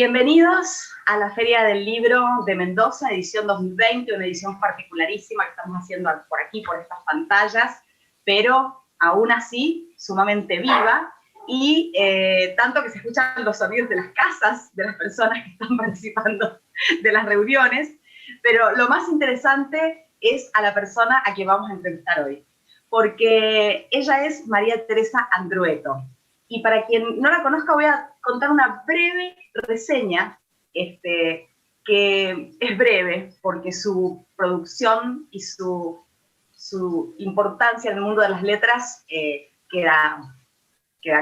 Bienvenidos a la Feria del Libro de Mendoza, edición 2020, una edición particularísima que estamos haciendo por aquí, por estas pantallas, pero aún así sumamente viva, y tanto que se escuchan los sonidos de las casas de las personas que están participando de las reuniones, pero lo más interesante es a la persona a quien vamos a entrevistar hoy, porque ella es María Teresa Andrueto. Y para quien no la conozca, voy a contar una breve reseña, que es breve, porque su producción y su importancia en el mundo de las letras queda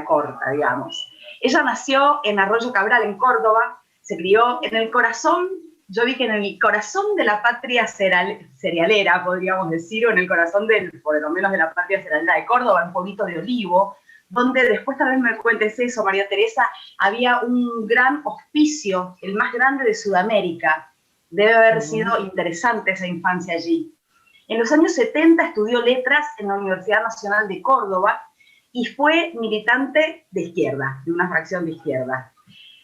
corta, digamos. Ella nació en Arroyo Cabral, en Córdoba, se crió en el corazón, yo vi que en el corazón de la patria cerealera, podríamos decir, o en el corazón por lo menos de la patria cerealera de Córdoba, un pueblito de Olivo, donde después tal vez me cuentes eso, María Teresa, había un gran hospicio, el más grande de Sudamérica. Debe haber sido interesante esa infancia allí. En los años 70 estudió letras en la Universidad Nacional de Córdoba y fue militante de izquierda, de una fracción de izquierda.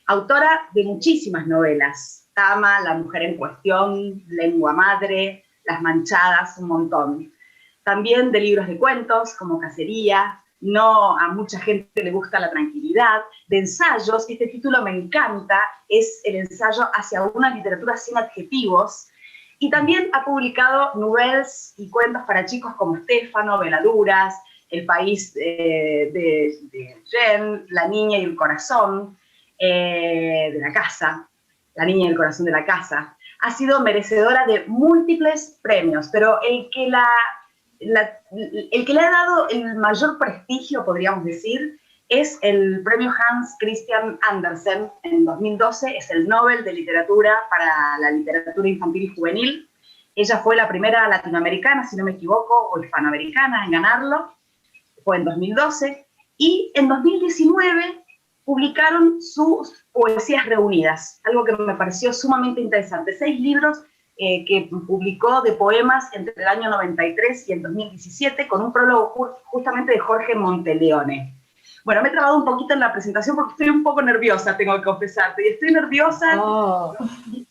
Autora de muchísimas novelas: Tama, La mujer en cuestión, Lengua madre, Las manchadas, un montón. También de libros de cuentos como Cacería, No a mucha gente le gusta la tranquilidad, de ensayos. Este título me encanta, es el ensayo Hacia una literatura sin adjetivos, y también ha publicado novelas y cuentos para chicos como Estéfano, Veladuras, El país de Jen, La niña y el corazón de la casa, La niña y el corazón de la casa. Ha sido merecedora de múltiples premios, pero el que le ha dado el mayor prestigio, podríamos decir, es el premio Hans Christian Andersen en 2012, es el Nobel de Literatura para la literatura infantil y juvenil. Ella fue la primera latinoamericana, si no me equivoco, o hispanoamericana en ganarlo, fue en 2012, y en 2019 publicaron sus poesías reunidas, algo que me pareció sumamente interesante, 6 libros que publicó de poemas entre el año 93 y el 2017, con un prólogo justamente de Jorge Monteleone. Bueno, me he trabado un poquito en la presentación porque estoy un poco nerviosa, tengo que confesarte, y estoy nerviosa. Oh,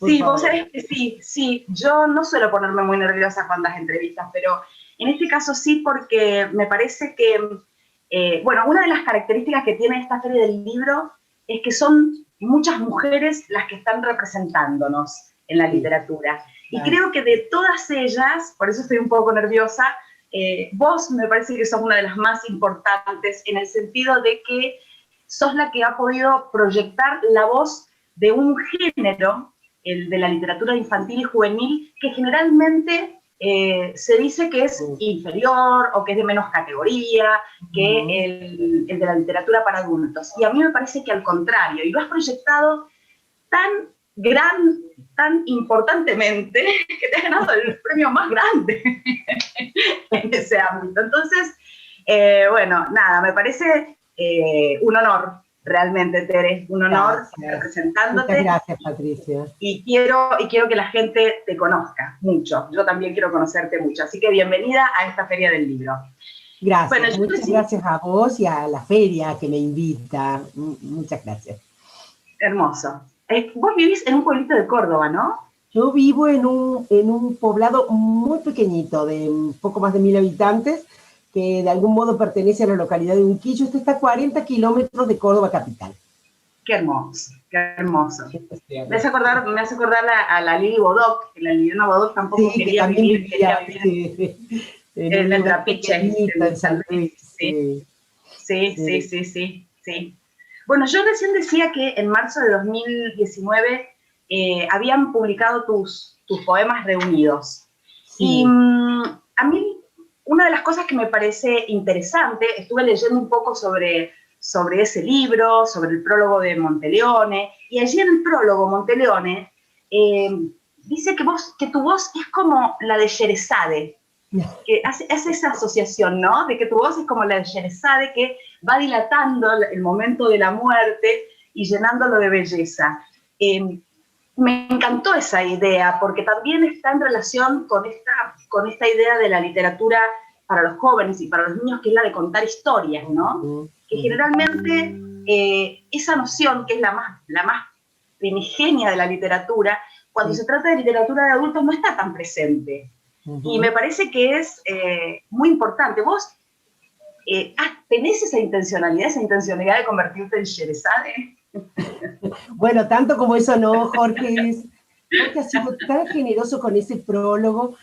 sí, vos sabés que sí, yo no suelo ponerme muy nerviosa cuando las entrevistas, pero en este caso sí, porque me parece que, bueno, una de las características que tiene esta Feria del Libro es que son muchas mujeres las que están representándonos en la literatura. Y creo que de todas ellas, por eso estoy un poco nerviosa, vos me parece que sos una de las más importantes, en el sentido de que sos la que ha podido proyectar la voz de un género, el de la literatura infantil y juvenil, que generalmente se dice que es inferior o que es de menos categoría que el de la literatura para adultos. Y a mí me parece que al contrario, y lo has proyectado tan importantemente, que te has ganado el premio más grande en ese ámbito. Entonces, bueno, nada, me parece un honor, realmente, Tere, un honor representándote. Muchas gracias, Patricia. Y quiero que la gente te conozca mucho. Yo también quiero conocerte mucho. Así que bienvenida a esta Feria del Libro. Gracias, bueno, muchas gracias a vos y a la feria que me invita. Muchas gracias. Hermoso. Vos vivís en un pueblito de Córdoba, ¿no? Yo vivo en un poblado muy pequeñito, de un poco más de 1000 habitantes, que de algún modo pertenece a la localidad de Unquillo. Esto está a 40 kilómetros de Córdoba capital. Qué hermoso, qué hermoso. Me hace acordar a la Lili Bodoc, que la Liliana Bodoc tampoco quería vivir en el Trapiche, en San Luis. Sí. Bueno, yo recién decía que en marzo de 2019 habían publicado tus poemas reunidos. Sí. Y a mí, una de las cosas que me parece interesante, estuve leyendo un poco sobre ese libro, sobre el prólogo de Monteleone, y allí en el prólogo Monteleone dice que tu voz es como la de Sherezade, que hace esa asociación, ¿no? De que tu voz es como la de Sherezade, que va dilatando el momento de la muerte y llenándolo de belleza. Me encantó esa idea, porque también está en relación con esta idea de la literatura para los jóvenes y para los niños, que es la de contar historias, ¿no? Que generalmente esa noción, que es la primigenia de la literatura, cuando se trata de literatura de adultos no está tan presente. Y me parece que es muy importante. Vos tenés esa intencionalidad de convertirte en Sherezade. Bueno, tanto como eso no, Jorge ha sido tan generoso con ese prólogo,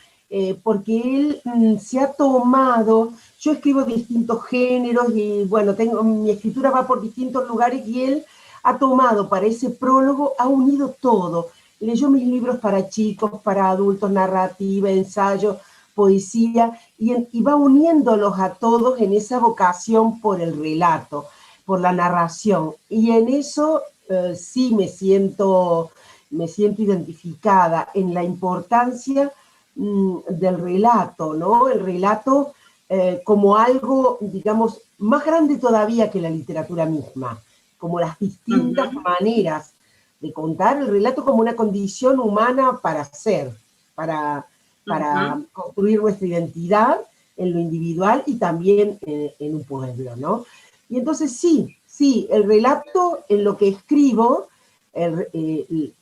porque él se ha tomado, yo escribo distintos géneros y bueno, mi escritura va por distintos lugares y él ha tomado para ese prólogo, ha unido todo. Leyó mis libros para chicos, para adultos, narrativa, ensayo, poesía, y va uniéndolos a todos en esa vocación por el relato, por la narración. Y en eso sí me siento identificada en la importancia del relato, ¿no? El relato como algo, digamos, más grande todavía que la literatura misma, como las distintas maneras de contar el relato como una condición humana para ser, para construir nuestra identidad en lo individual y también en un pueblo, ¿no? Y entonces sí, el relato en lo que escribo,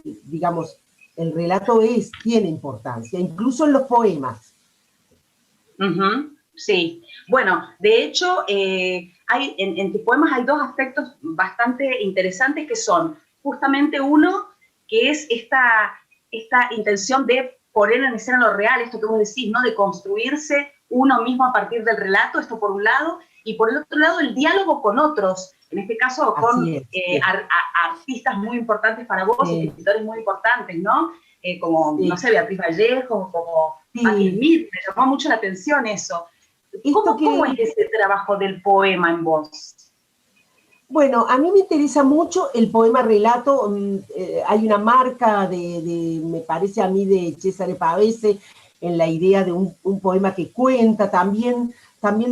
digamos, el relato tiene importancia, incluso en los poemas. Sí, bueno, de hecho, en tus poemas hay dos aspectos bastante interesantes que son justamente uno, que es esta intención de poner en escena lo real, esto que vos decís, ¿no? De construirse uno mismo a partir del relato, esto por un lado, y por el otro lado el diálogo con otros, en este caso con artistas muy importantes para vos, escritores muy importantes, ¿no? Como, no sé, Beatriz Vallejo, como Patti Smith, me llamó mucho la atención eso. ¿Cómo es ese trabajo del poema en vos? Bueno, a mí me interesa mucho el poema relato. Hay una marca me parece a mí, de Cesare Pavese, en la idea de un poema que cuenta. También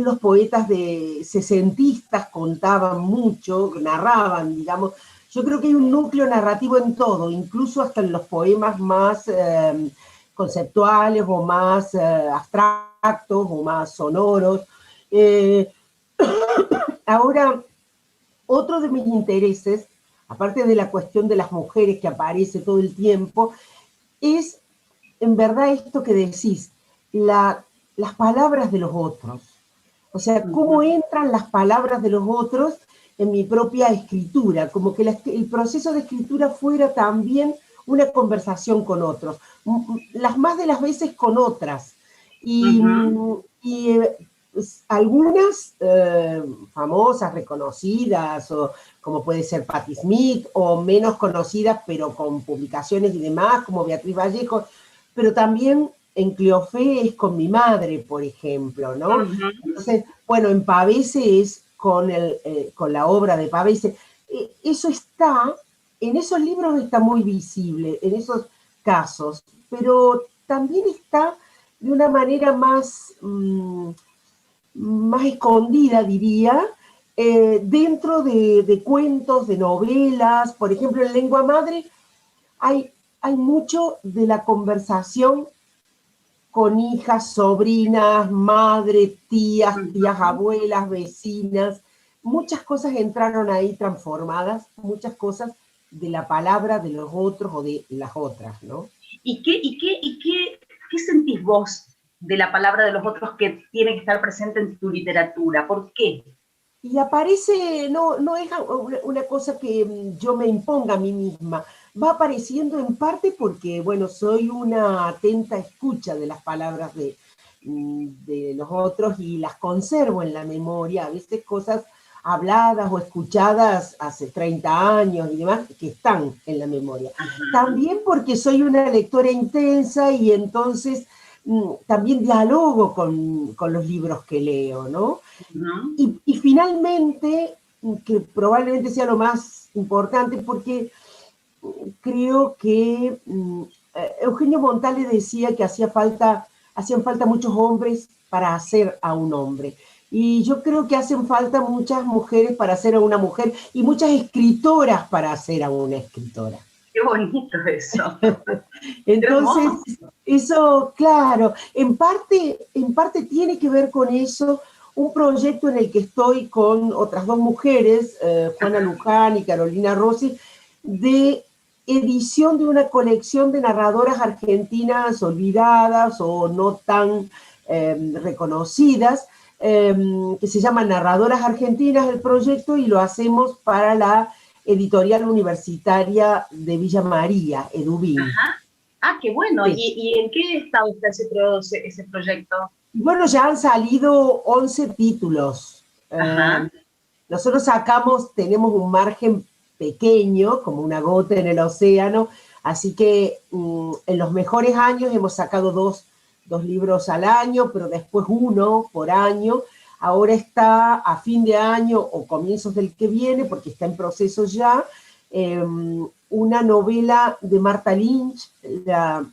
los poetas de sesentistas contaban mucho, narraban, digamos. Yo creo que hay un núcleo narrativo en todo, incluso hasta en los poemas más conceptuales o más abstractos o más sonoros. Ahora, otro de mis intereses, aparte de la cuestión de las mujeres que aparece todo el tiempo, es en verdad esto que decís, las palabras de los otros. O sea, cómo entran las palabras de los otros en mi propia escritura, como que el proceso de escritura fuera también una conversación con otros, las más de las veces con otras. Y algunas famosas, reconocidas, o como puede ser Patti Smith, o menos conocidas, pero con publicaciones y demás, como Beatriz Vallejo, pero también en Cleofé es con mi madre, por ejemplo, ¿no? Entonces, bueno, en Pavese es con la obra de Pavese. Eso en esos libros está muy visible, en esos casos, pero también está de una manera más escondida, diría, dentro de cuentos, de novelas. Por ejemplo, en Lengua Madre hay mucho de la conversación con hijas, sobrinas, madres, tías abuelas, vecinas. Muchas cosas entraron ahí transformadas, muchas cosas de la palabra de los otros o de las otras, ¿no? ¿Y qué sentís vos de la palabra de los otros que tiene que estar presente en tu literatura? ¿Por qué? Y aparece, no es una cosa que yo me imponga a mí misma, va apareciendo en parte porque, bueno, soy una atenta escucha de las palabras de los otros y las conservo en la memoria, a veces cosas habladas o escuchadas hace 30 años y demás, que están en la memoria. También porque soy una lectora intensa y entonces también dialogo con los libros que leo, ¿no? Y finalmente, que probablemente sea lo más importante, porque creo que Eugenio Montale decía que hacían falta muchos hombres para hacer a un hombre. Y yo creo que hacen falta muchas mujeres para hacer a una mujer y muchas escritoras para hacer a una escritora. Qué bonito eso. Entonces, eso, claro, en parte tiene que ver con eso, un proyecto en el que estoy con otras dos mujeres, Juana Luján y Carolina Rossi, de edición de una colección de narradoras argentinas olvidadas o no tan reconocidas, que se llama Narradoras Argentinas el proyecto, y lo hacemos para la editorial universitaria de Villa María, Edubín. Ajá. Ah, qué bueno. Sí. ¿Y en qué estado está ese proyecto? Bueno, ya han salido 11 títulos. Ajá. Nosotros tenemos un margen pequeño, como una gota en el océano, así que en los mejores años hemos sacado dos libros al año, pero después uno por año. Ahora está a fin de año o comienzos del que viene, porque está en proceso ya, una novela de Martha Lynch, la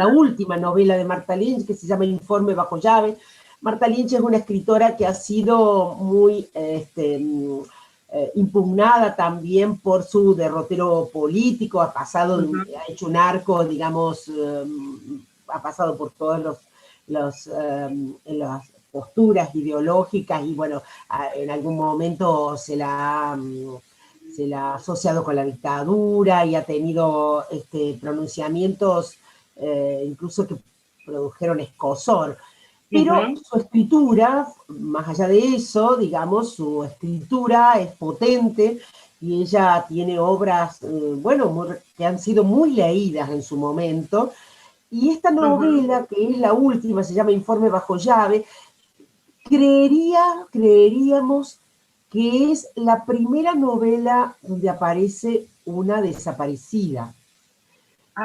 última novela de Martha Lynch, que se llama Informe bajo llave. Martha Lynch es una escritora que ha sido muy impugnada también por su derrotero político, ha hecho un arco, digamos, ha pasado por todas las posturas ideológicas y bueno, en algún momento se la ha asociado con la dictadura y ha tenido pronunciamientos incluso que produjeron escozor. Pero su escritura, más allá de eso, digamos, su escritura es potente y ella tiene obras, que han sido muy leídas en su momento. Y esta novela, que es la última, se llama Informe bajo llave, creeríamos que es la primera novela donde aparece una desaparecida.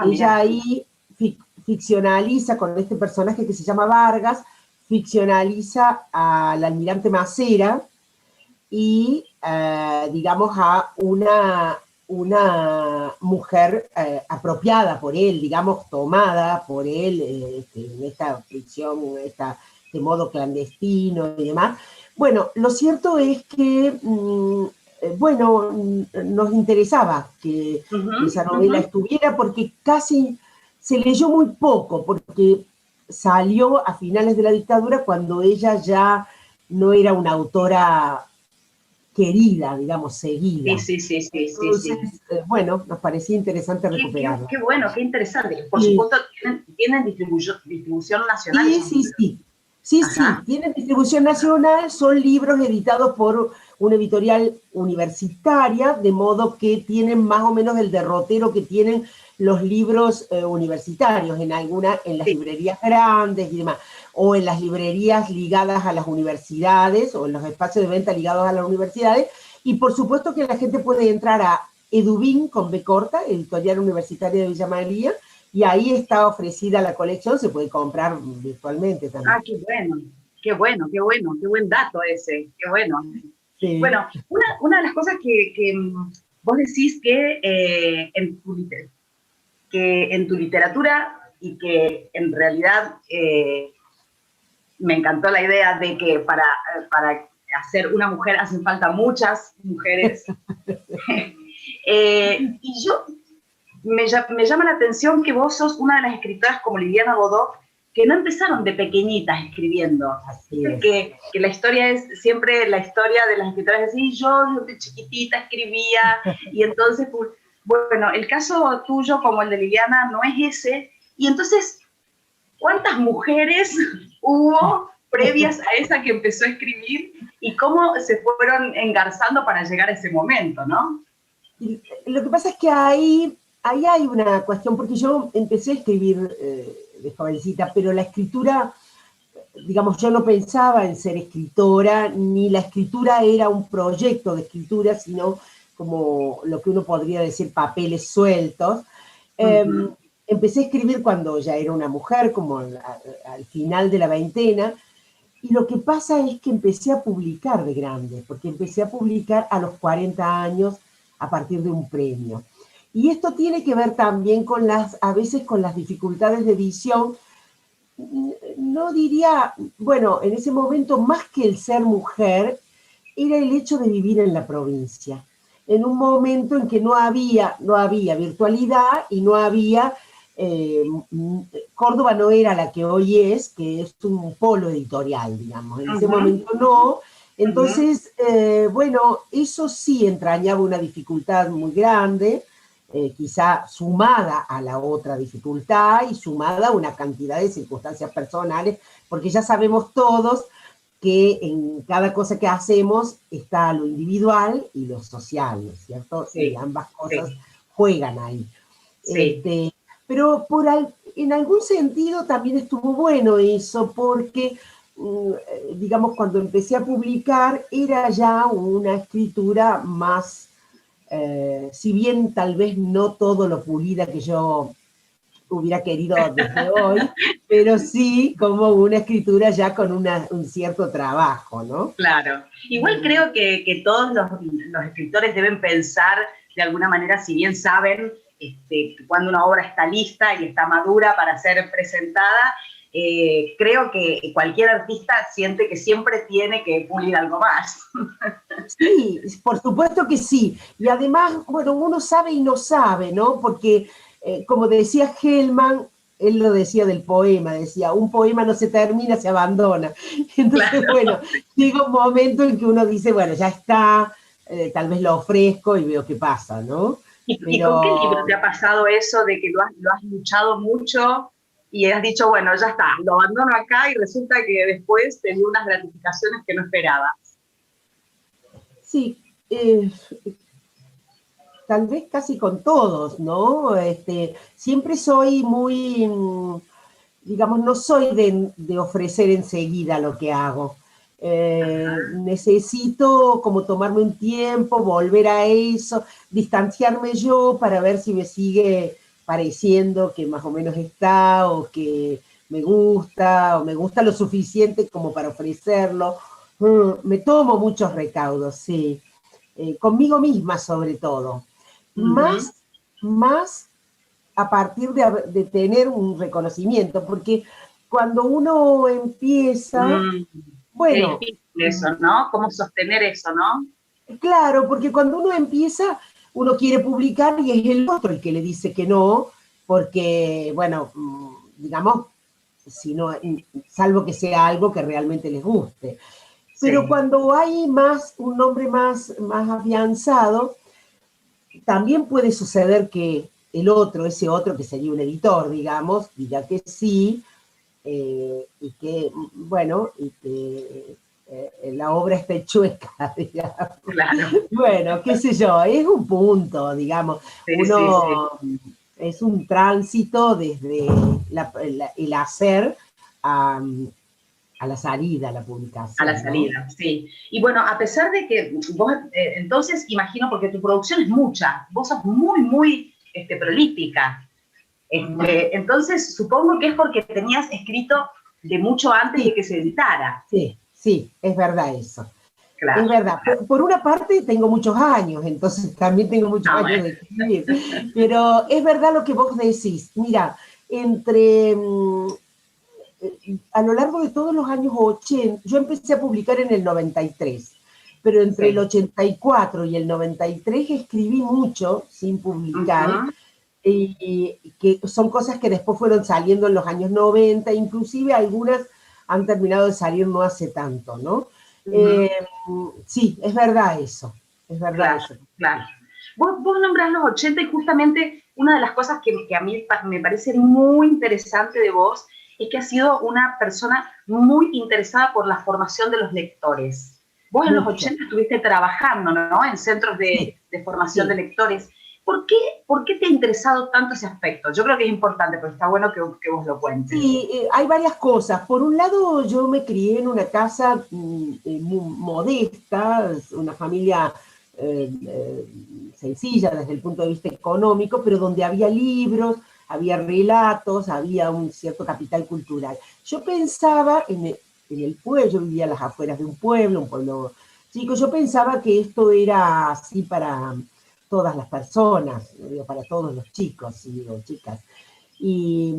Ella ahí ficcionaliza con este personaje que se llama Vargas, ficcionaliza al almirante Macera y, digamos, a una mujer apropiada por él, digamos, tomada por él en esta ficción, de modo clandestino y demás. Bueno, lo cierto es que, nos interesaba que esa novela estuviera porque casi se leyó muy poco, porque salió a finales de la dictadura cuando ella ya no era una autora querida, digamos, seguida. Sí. Entonces, bueno, nos parecía interesante recuperarla. Qué bueno, qué interesante. Por supuesto, tienen distribución nacional. Sí, tienen distribución nacional, son libros editados por una editorial universitaria, de modo que tienen más o menos el derrotero que tienen los libros universitarios en las librerías grandes y demás, o en las librerías ligadas a las universidades, o en los espacios de venta ligados a las universidades, y por supuesto que la gente puede entrar a Edubín, con B corta, Editorial Universitaria de Villa María, y ahí está ofrecida la colección, se puede comprar virtualmente también. Ah, qué buen dato ese, qué bueno. Sí. Bueno, una de las cosas que vos decís que en tu literatura, y que en realidad me encantó la idea de que para hacer una mujer hacen falta muchas mujeres. Y yo me llama la atención que vos sos una de las escritoras como Liliana Godó, que no empezaron de pequeñitas escribiendo. Así es. Que la historia es siempre la historia de las escritoras, así, yo de chiquitita escribía, y entonces, bueno, el caso tuyo como el de Liliana no es ese, y entonces, ¿cuántas mujeres hubo previas a esa que empezó a escribir, y cómo se fueron engarzando para llegar a ese momento, ¿no? Y lo que pasa es que ahí hay una cuestión, porque yo empecé a escribir de jovencita, pero la escritura, digamos, yo no pensaba en ser escritora, ni la escritura era un proyecto de escritura, sino como lo que uno podría decir papeles sueltos. Empecé a escribir cuando ya era una mujer, como al final de la veintena, y lo que pasa es que empecé a publicar de grande, porque empecé a publicar a los 40 años a partir de un premio. Y esto tiene que ver también con a veces con las dificultades de edición. No diría, bueno, en ese momento más que el ser mujer, era el hecho de vivir en la provincia. En un momento en que no había virtualidad y no había, Córdoba no era la que hoy es, que es un polo editorial, digamos. En ese momento no. Entonces, bueno, eso sí entrañaba una dificultad muy grande. quizá sumada a la otra dificultad y sumada a una cantidad de circunstancias personales, porque ya sabemos todos que en cada cosa que hacemos está lo individual y lo social, ¿no es cierto? Sí, y ambas cosas sí, juegan ahí. sí. Pero en algún sentido también estuvo bueno eso, porque, digamos, cuando empecé a publicar era ya una escritura más, si bien tal vez no todo lo pulida que yo hubiera querido desde hoy, pero sí como una escritura ya con un cierto trabajo, ¿no? Claro. Igual creo que todos los escritores deben pensar de alguna manera, si bien saben cuando una obra está lista y está madura para ser presentada, creo que cualquier artista siente que siempre tiene que pulir algo más. Sí, por supuesto que sí. Y además, bueno, uno sabe y no sabe, ¿no? Porque, como decía Hellman, él lo decía del poema, decía, un poema no se termina, se abandona. Entonces, Claro. bueno, llega un momento en que uno dice, bueno, ya está, tal vez lo ofrezco y veo qué pasa, ¿no? ¿Y con qué libro Pero te ha pasado eso de que lo has luchado mucho y has dicho, bueno, ya está, lo abandono acá y resulta que después te dio unas gratificaciones que no esperaba? sí, tal vez casi con todos, ¿no? Siempre soy muy, digamos, no soy de ofrecer enseguida lo que hago. Necesito como tomarme un tiempo, volver a eso, distanciarme yo para ver si me sigue pareciendo que más o menos está o que me gusta o me gusta lo suficiente como para ofrecerlo. Me tomo muchos recaudos, sí. Conmigo misma sobre todo. Uh -huh. Más, más a partir de tener un reconocimiento, porque cuando uno empieza, Qué bueno, difícil eso, ¿no? ¿Cómo sostener eso, no? claro, porque cuando uno empieza, uno quiere publicar y es el otro el que le dice que no, porque, bueno, digamos, si no, salvo que sea algo que realmente les guste. Pero Sí. cuando hay más, un nombre más afianzado, también puede suceder que el otro, ese otro que sería un editor, digamos, diga que sí, y que, bueno, y que la obra esté chueca, digamos. Claro. Bueno, qué sé yo, es un punto, digamos. Sí, sí, sí. Uno es un tránsito desde el hacer a la salida, a la A la publicación, ¿no? salida, sí. Y bueno, a pesar de que vos, entonces, imagino, porque tu producción es mucha, vos sos muy, muy prolífica. Entonces, supongo que es porque tenías escrito de mucho antes de Sí, que se editara. sí, sí, es verdad eso. Es Claro, verdad. claro. Por una parte tengo muchos años, entonces también tengo muchos Ah, años bueno. de escribir. Pero es verdad lo que vos decís. Mira, a lo largo de todos los años 80, yo empecé a publicar en el 93, pero entre el Sí. 84 y el 93 escribí mucho sin Uh publicar, -huh. y que son cosas que después fueron saliendo en los años 90, inclusive algunas han terminado de salir no hace tanto, ¿no? Uh -huh. Eh, sí, es verdad eso, es verdad Claro, eso. claro. Vos nombrás los 80 y justamente una de las cosas que a mí me parece muy interesante de vos es que has sido una persona muy interesada por la formación de los lectores. Vos en los Mucho, 80 estuviste trabajando, ¿no? En centros sí, de formación de sí. lectores. ¿Por qué te ha interesado tanto ese aspecto? Yo creo que es importante, pero está bueno que vos lo cuentes. Sí, hay varias cosas. Por un lado, yo me crié en una casa muy modesta, una familia sencilla desde el punto de vista económico, pero donde había libros, había relatos, había un cierto capital cultural. Yo pensaba en el pueblo, yo vivía a las afueras de un pueblo chico, yo pensaba que esto era así para todas las personas, para todos los chicos y chicas. Y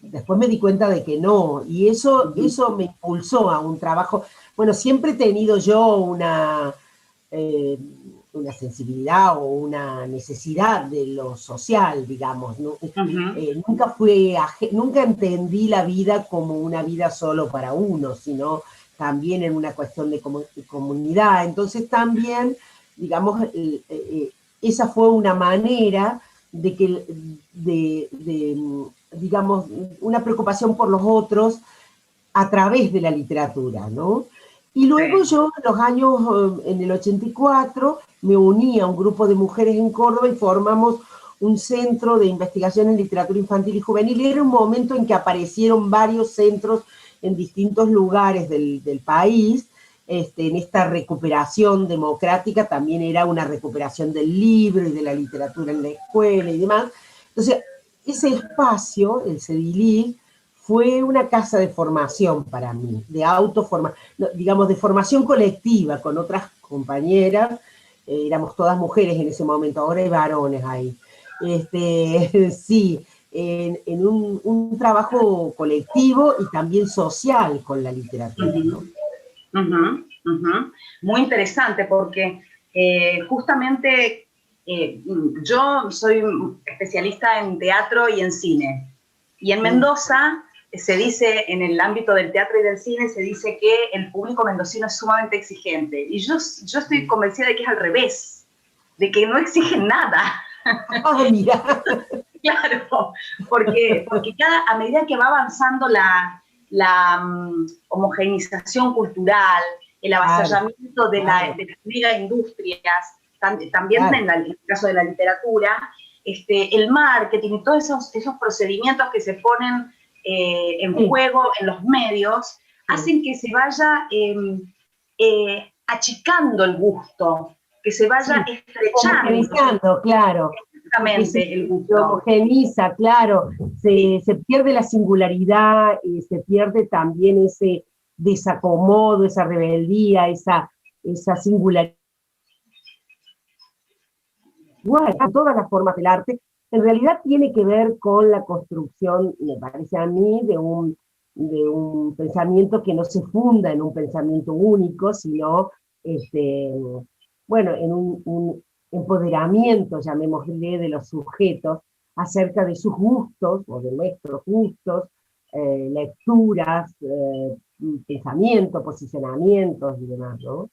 después me di cuenta de que no, y Uh -huh. eso me impulsó a un trabajo. Bueno, siempre he tenido yo una sensibilidad o una necesidad de lo social, digamos, ¿no? Uh -huh. Nunca entendí la vida como una vida solo para uno, sino también en una cuestión de comunidad. Entonces también, digamos, esa fue una manera de que, digamos, una preocupación por los otros a través de la literatura, ¿no? Y luego Sí. yo, en los años, en el 84, me uní a un grupo de mujeres en Córdoba y formamos un centro de investigación en literatura infantil y juvenil. Y era un momento en que aparecieron varios centros en distintos lugares del país. En esta recuperación democrática también era una recuperación del libro y de la literatura en la escuela y demás. Entonces, ese espacio, el CEDILIC, fue una casa de formación para mí, de autoformación, digamos, de formación colectiva con otras compañeras. Éramos todas mujeres en ese momento, ahora hay varones ahí. Sí, en un trabajo colectivo y también social con la literatura, ¿no? Muy interesante porque justamente yo soy especialista en teatro y en cine. Y en Mendoza se dice, en el ámbito del teatro y del cine, se dice que el público mendocino es sumamente exigente. Y yo estoy convencida de que es al revés, de que no exigen nada. Ah, mira. Claro, porque a medida que va avanzando la homogeneización cultural, el avasallamiento de las megaindustrias, también en el caso de la literatura, el marketing y todos esos procedimientos que se ponen en juego en los medios, hacen que se vaya achicando el gusto, que se vaya estrechando. Homogeneizando, claro. Exactamente, el gusto. Se homogeniza, claro. Se pierde la singularidad, y se pierde también ese desacomodo, esa rebeldía, esa singularidad. Igual, a todas las formas del arte, en realidad tiene que ver con la construcción, me parece a mí, de un pensamiento que no se funda en un pensamiento único, sino, bueno, en un empoderamiento, llamémosle, de los sujetos acerca de sus gustos, o de nuestros gustos, lecturas, pensamientos, posicionamientos y demás, ¿no?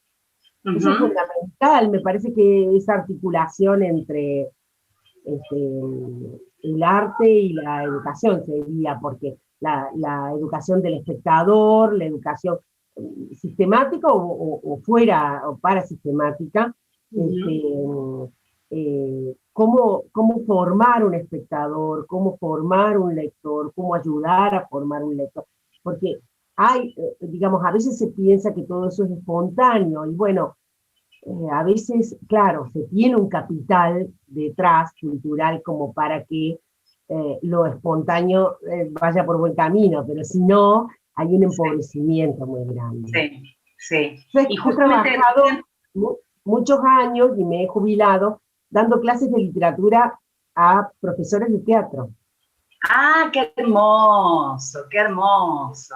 Eso es fundamental, me parece que esa articulación entre el arte y la educación sería, porque la educación del espectador, la educación sistemática o fuera o parasistemática, cómo formar un espectador, cómo formar un lector, cómo ayudar a formar un lector, porque hay, digamos, a veces se piensa que todo eso es espontáneo, y bueno, a veces, claro, se tiene un capital detrás cultural como para que lo espontáneo vaya por buen camino, pero si no, hay un empobrecimiento muy grande. Sí, sí. Entonces, he trabajado muchos años y me he jubilado dando clases de literatura a profesores de teatro. ¡Ah, qué hermoso! ¡Qué hermoso!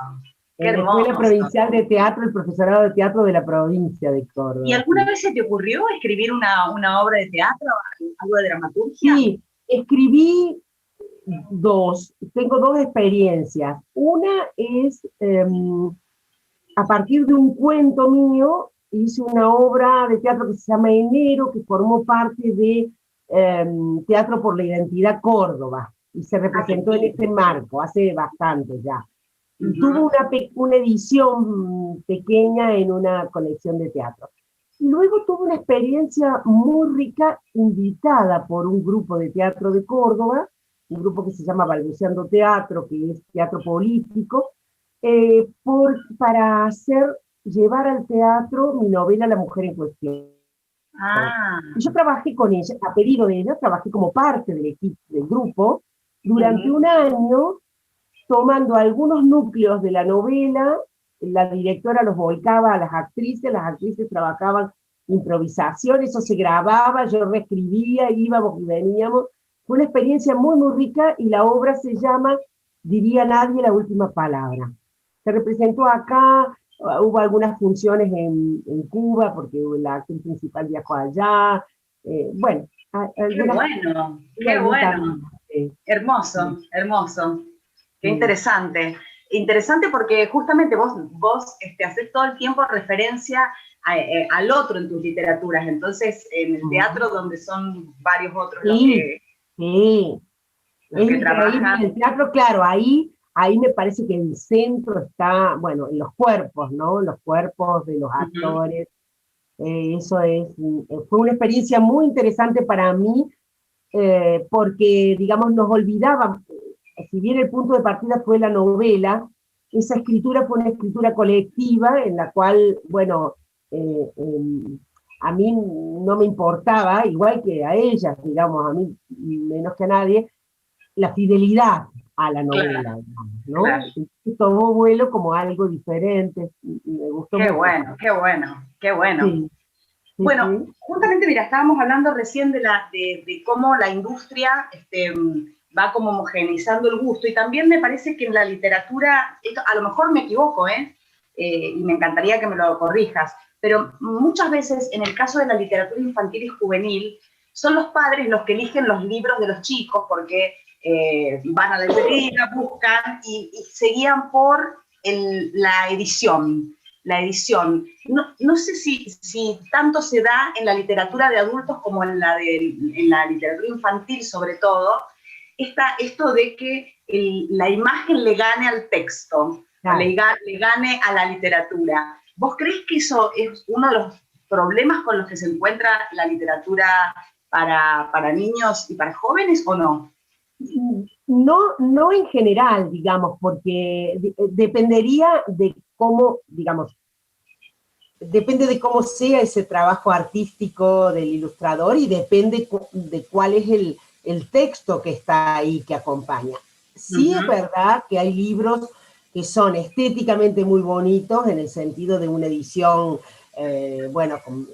¡Qué En la hermoso! Escuela Provincial de Teatro, el profesorado de teatro de la provincia de Córdoba. ¿Y alguna vez se te ocurrió escribir una obra de teatro, algo de dramaturgia? Sí, escribí tengo dos experiencias. Una es, a partir de un cuento mío, hice una obra de teatro que se llama Enero, que formó parte de Teatro por la Identidad Córdoba, y se representó en este marco, hace bastante ya. Y tuvo una edición pequeña en una colección de teatro. Y luego tuve una experiencia muy rica, invitada por un grupo de teatro de Córdoba, un grupo que se llama Balbuceando Teatro, que es teatro político, para llevar al teatro mi novela La Mujer en Cuestión. Y yo trabajé con ella, a pedido de ella, trabajé como parte del equipo, del grupo, durante un año, tomando algunos núcleos de la novela. La directora los volcaba a las actrices trabajaban improvisación, eso se grababa, yo reescribía, íbamos y veníamos. Fue una experiencia muy, muy rica, y la obra se llama Diría nadie la última palabra. Se representó acá, hubo algunas funciones en Cuba, porque la actriz principal viajó allá. Bueno, qué bueno, qué bueno. Hermoso, hermoso. Qué interesante. Interesante porque justamente vos haces todo el tiempo referencia al otro en tus literaturas, entonces en el teatro donde son varios otros Sí, sí, los es que increíble. trabajan. El teatro, claro, ahí me parece que el centro está, bueno, en los cuerpos, ¿no? Los cuerpos de los Ujú, actores. Eso fue una experiencia muy interesante para mí, porque, digamos, nos olvidábamos, si bien el punto de partida fue la novela, esa escritura fue una escritura colectiva en la cual, bueno, eh, eh, a mí no me importaba, igual que a ellas, digamos, a mí menos que a nadie, la fidelidad a la claro, novela, digamos, ¿no? claro. Y tomó vuelo como algo diferente, y me gustó Qué mucho. bueno, qué bueno, qué bueno. Sí, sí, Bueno, sí. justamente, mira, estábamos hablando recién de cómo la industria va como homogeneizando el gusto, y también me parece que en la literatura, esto, a lo mejor me equivoco, y me encantaría que me lo corrijas, pero muchas veces en el caso de la literatura infantil y juvenil, son los padres los que eligen los libros de los chicos porque van a la librería, buscan y se guían por la edición. La edición. No sé si tanto se da en la literatura de adultos como en la literatura infantil, sobre todo, esto de que la imagen le gane al texto, o Claro. le gane a la literatura. ¿Vos crees que eso es uno de los problemas con los que se encuentra la literatura para niños y para jóvenes o no? No, no en general, digamos, porque dependería de cómo, digamos, depende de cómo sea ese trabajo artístico del ilustrador y depende de cuál es el texto que está ahí que acompaña. Sí es Ujú, verdad que hay libros que son estéticamente muy bonitos en el sentido de una edición, bueno, con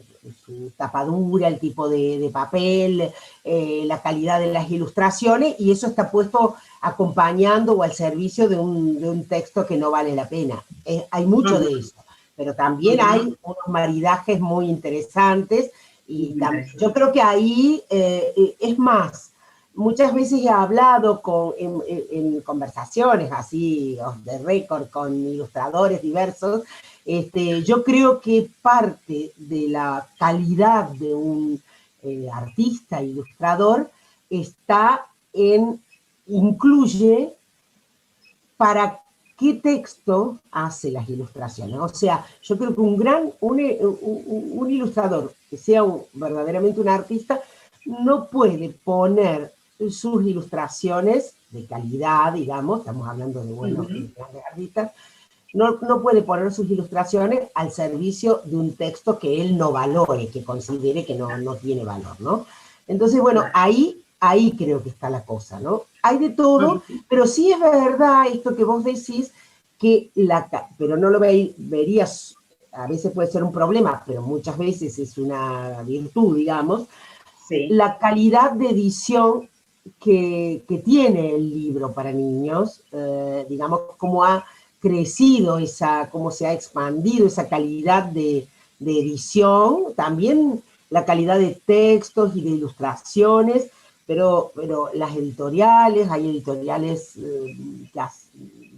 su tapadura, el tipo de papel, la calidad de las ilustraciones, y eso está puesto acompañando o al servicio de un texto que no vale la pena. Hay mucho de ujú, eso, pero también ujú. hay unos maridajes muy interesantes, y Muy interesante. yo creo que ahí es más. Muchas veces he hablado en conversaciones así, de récord, con ilustradores diversos. Yo creo que parte de la calidad de un artista ilustrador está incluye para qué texto hace las ilustraciones. O sea, yo creo que un ilustrador que sea verdaderamente un artista no puede poner sus ilustraciones de calidad, digamos, estamos hablando de buenos y Ujú. grandes artistas, no puede poner sus ilustraciones al servicio de un texto que él no valore, que considere que no tiene valor, ¿no? Entonces, bueno, Claro. ahí creo que está la cosa, ¿no? Hay de todo, Ujú. pero sí es verdad esto que vos decís, pero no lo verías, a veces puede ser un problema, pero muchas veces es una virtud, digamos, Sí. la calidad de edición que tiene el libro para niños, digamos, cómo ha crecido cómo se ha expandido esa calidad de edición, también la calidad de textos y de ilustraciones, pero las editoriales, hay editoriales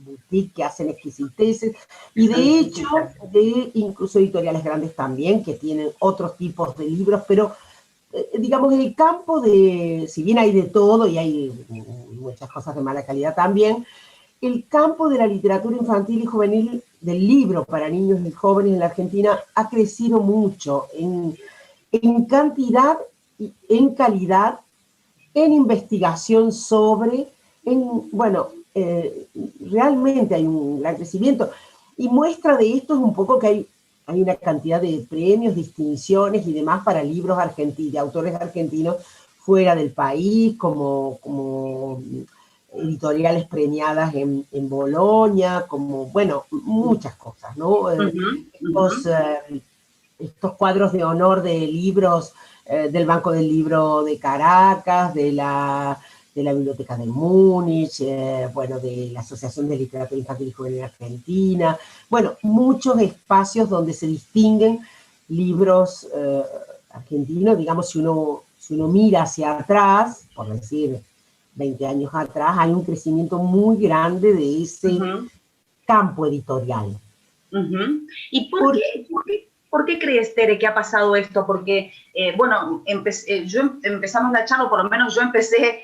boutique que hacen exquisiteces, Que y son de hecho, exquisitas. incluso editoriales grandes también, que tienen otros tipos de libros, pero digamos, el campo si bien hay de todo y hay muchas cosas de mala calidad también, el campo de la literatura infantil y juvenil, del libro para niños y jóvenes en la Argentina, ha crecido mucho en cantidad, en calidad, en investigación bueno, realmente hay un gran crecimiento. Y muestra de esto es un poco que hay una cantidad de premios, distinciones y demás para libros argentinos, de autores argentinos fuera del país, como editoriales premiadas en Bolonia, como, bueno, muchas cosas, ¿no? Ujú, ujú. Estos cuadros de honor de libros del Banco del Libro de Caracas, de la Biblioteca de Múnich, bueno, de la Asociación de Literatura Infantil y Juvenil Argentina, bueno, muchos espacios donde se distinguen libros argentinos, digamos, si uno mira hacia atrás, por decir 20 años atrás, hay un crecimiento muy grande de ese Ujú. campo editorial. ¿Y por qué crees, Tere, que ha pasado esto? Porque, bueno, empezamos la charla, o por lo menos yo empecé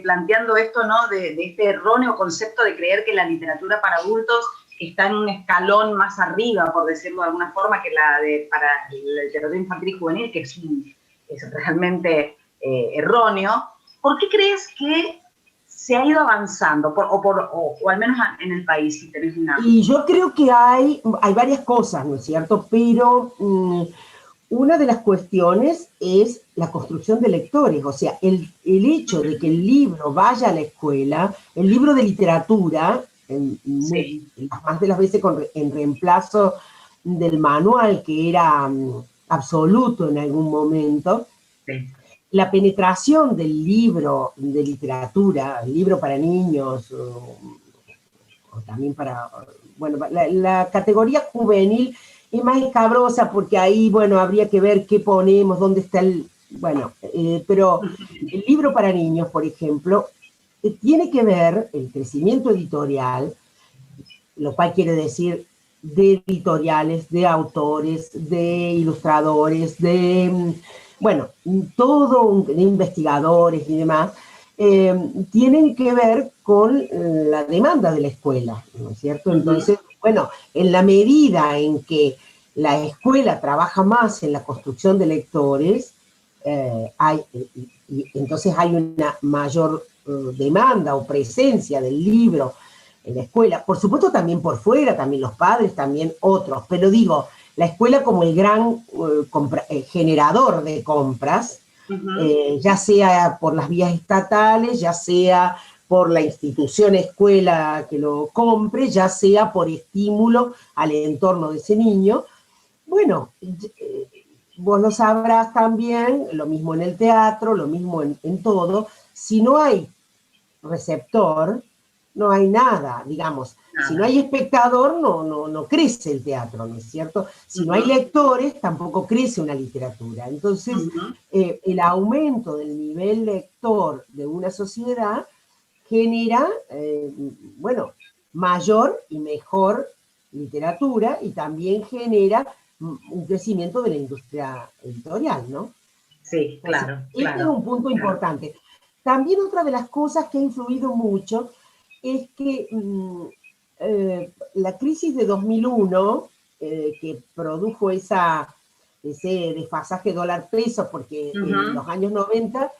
planteando esto, ¿no? De este erróneo concepto de creer que la literatura para adultos está en un escalón más arriba, por decirlo de alguna forma, que para la literatura infantil y juvenil, que es realmente erróneo. ¿Por qué crees que se ha ido avanzando, o al menos en el país, si tenés una... Y yo creo que hay varias cosas, ¿no es cierto? Pero una de las cuestiones es la construcción de lectores, o sea, el hecho de que el libro vaya a la escuela, el libro de literatura, Sí. más de las veces en reemplazo del manual, que era absoluto en algún momento, Sí. la penetración del libro de literatura, el libro para niños, o también para, bueno, la categoría juvenil es más escabrosa porque ahí, bueno, habría que ver qué ponemos, dónde está bueno, pero el libro para niños, por ejemplo, tiene que ver el crecimiento editorial, lo cual quiere decir de editoriales, de autores, de ilustradores, bueno, de investigadores y demás, tienen que ver con la demanda de la escuela, ¿no es cierto? Entonces, bueno, en la medida en que la escuela trabaja más en la construcción de lectores, entonces hay una mayor demanda o presencia del libro en la escuela, por supuesto también por fuera, también los padres, también otros, pero digo, la escuela como el gran generador de compras, ya sea por las vías estatales, ya sea por la institución escuela que lo compre, ya sea por estímulo al entorno de ese niño. Bueno, vos lo sabrás también, lo mismo en el teatro, lo mismo en todo, si no hay receptor, no hay nada, digamos. Si no hay espectador, no crece el teatro, ¿no es cierto? Si no hay lectores, tampoco crece una literatura. Entonces, el aumento del nivel lector de una sociedad genera, bueno, mayor y mejor literatura y también genera un crecimiento de la industria editorial, ¿no? Sí, claro. Este es un punto importante. También otra de las cosas que ha influido mucho es que la crisis de 2001, que produjo ese desfasaje dólar-peso, porque en los años 90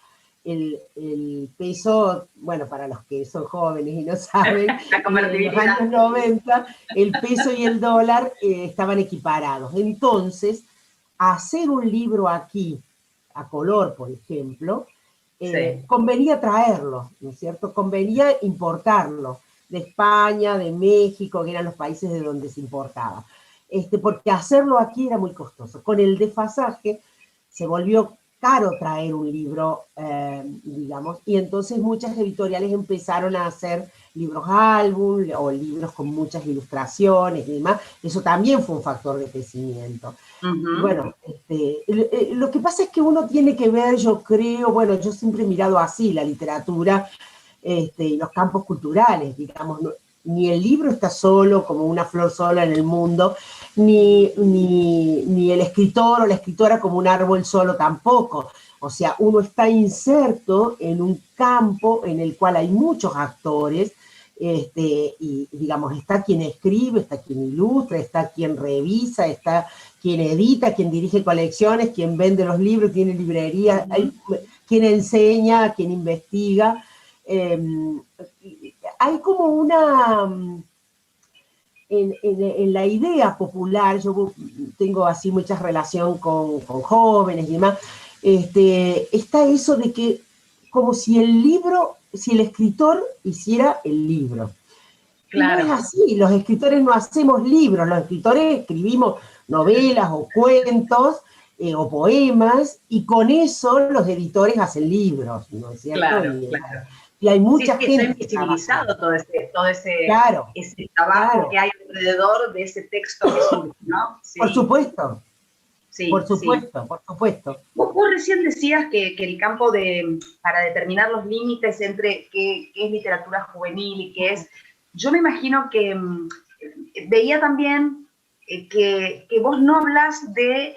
el peso, bueno, para los que son jóvenes y no saben, en los años 90 el peso y el dólar estaban equiparados. Entonces, hacer un libro aquí, a color, por ejemplo, convenía traerlo, ¿no es cierto? Convenía importarlo de España, de México, que eran los países de donde se importaba. Porque hacerlo aquí era muy costoso. Con el desfasaje se volvió caro traer un libro, digamos, y entonces muchas editoriales empezaron a hacer libros álbum o libros con muchas ilustraciones y demás. Eso también fue un factor de crecimiento. Bueno, lo que pasa es que uno tiene que ver, yo creo, bueno, yo siempre he mirado así la literatura y los campos culturales, digamos, ni el libro está solo como una flor sola en el mundo, ni el escritor o la escritora como un árbol solo tampoco. O sea, uno está inserto en un campo en el cual hay muchos actores, y digamos, está quien escribe, está quien ilustra, está quien revisa, está quien edita, quien dirige colecciones, quien vende los libros, tiene librerías, hay quien enseña, quien investiga. Hay como una... En la idea popular, yo tengo así mucha relación con jóvenes y demás, está eso de que como si el escritor hiciera el libro. Claro. Y no es así, los escritores no hacemos libros, los escritores escribimos novelas o cuentos o poemas, y con eso los editores hacen libros, ¿no es cierto? Claro, claro. Y hay mucha gente. Está invisibilizado todo ese trabajo claro. que hay alrededor de ese texto que surge, ¿no? Sí. Por supuesto. Sí, por supuesto, por supuesto. Vos recién decías que el campo para determinar los límites entre qué es literatura juvenil y qué es... Yo me imagino que veía también que vos no hablas de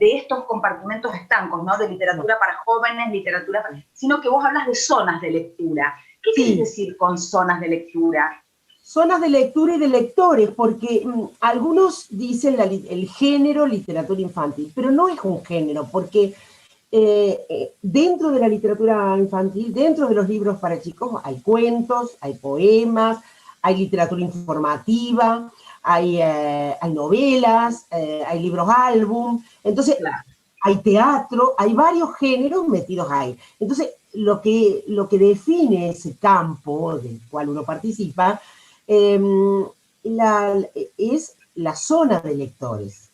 estos compartimentos estancos, ¿no? De literatura para jóvenes, sino que vos hablas de zonas de lectura. ¿Qué querés decir con zonas de lectura? Zonas de lectura y de lectores, porque algunos dicen el género literatura infantil, pero no es un género, porque dentro de la literatura infantil, dentro de los libros para chicos, hay cuentos, hay poemas, hay literatura informativa, hay novelas, hay libros álbum, entonces Claro. hay teatro, hay varios géneros metidos ahí. Entonces, lo que define ese campo del cual uno participa es la zona de lectores,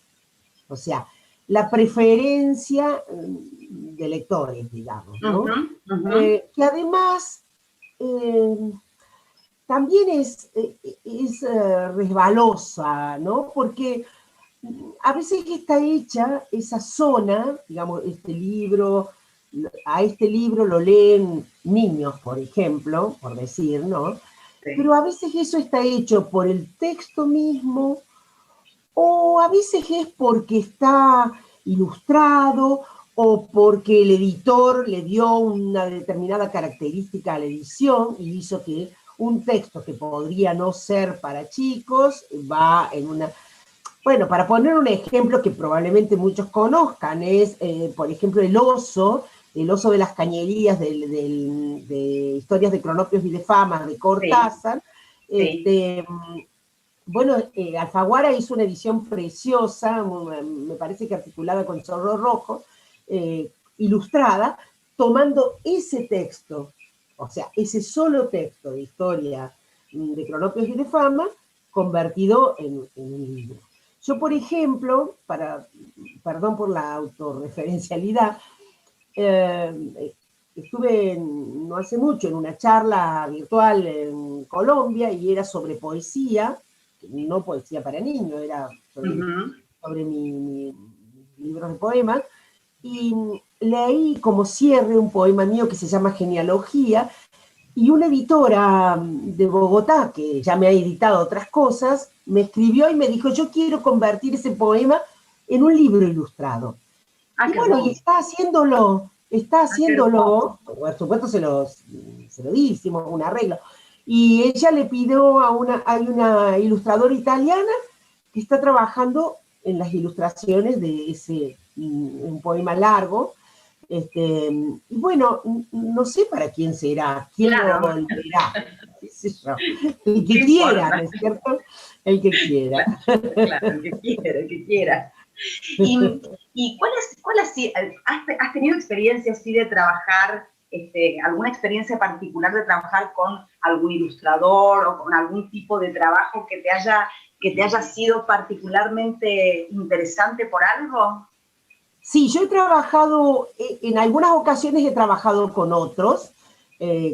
o sea, la preferencia de lectores, digamos, ¿no? Que además también es resbalosa, ¿no? Porque a veces está hecha esa zona, digamos, a este libro lo leen niños, por ejemplo, por decir, ¿no? Sí. Pero a veces eso está hecho por el texto mismo, o a veces es porque está ilustrado, o porque el editor le dio una determinada característica a la edición y hizo que un texto que podría no ser para chicos va en una... Bueno, para poner un ejemplo que probablemente muchos conozcan, es, por ejemplo, el oso de las cañerías de historias de Cronopios y de Fama de Cortázar. Sí. Bueno, Alfaguara hizo una edición preciosa, me parece que articulada con Zorro Rojo, ilustrada, tomando ese texto, o sea, ese solo texto de historia de Cronopios y de Fama, convertido en un libro. Yo, por ejemplo, perdón por la autorreferencialidad, estuve no hace mucho en una charla virtual en Colombia y era sobre poesía, no poesía para niños, era sobre mi libro de poemas, y leí como cierre un poema mío que se llama Genealogía, y una editora de Bogotá, que ya me ha editado otras cosas, me escribió y me dijo, yo quiero convertir ese poema en un libro ilustrado. Y bueno, y está haciéndolo, por supuesto se lo di, hicimos un arreglo. Y ella le pidió hay una ilustradora italiana que está trabajando en las ilustraciones de ese, un poema largo. Y bueno, no sé para quién será, quién lo leerá, el que quiera, ¿no es cierto? El que quiera. Claro, el que quiera. ¿Y has tenido experiencia así de trabajar, alguna experiencia particular de trabajar con algún ilustrador o con algún tipo de trabajo que te haya sido particularmente interesante por algo? Sí, yo he trabajado, en algunas ocasiones he trabajado con otros,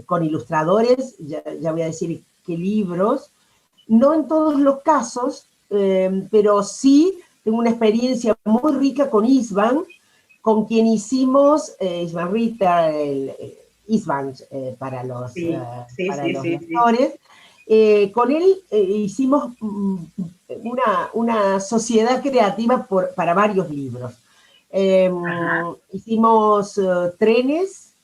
con ilustradores, ya voy a decir qué libros, no en todos los casos, pero sí tengo una experiencia muy rica con István, con quien hicimos István Ritter, István para los lectores. Con él hicimos una sociedad creativa para varios libros. Hicimos Trenes,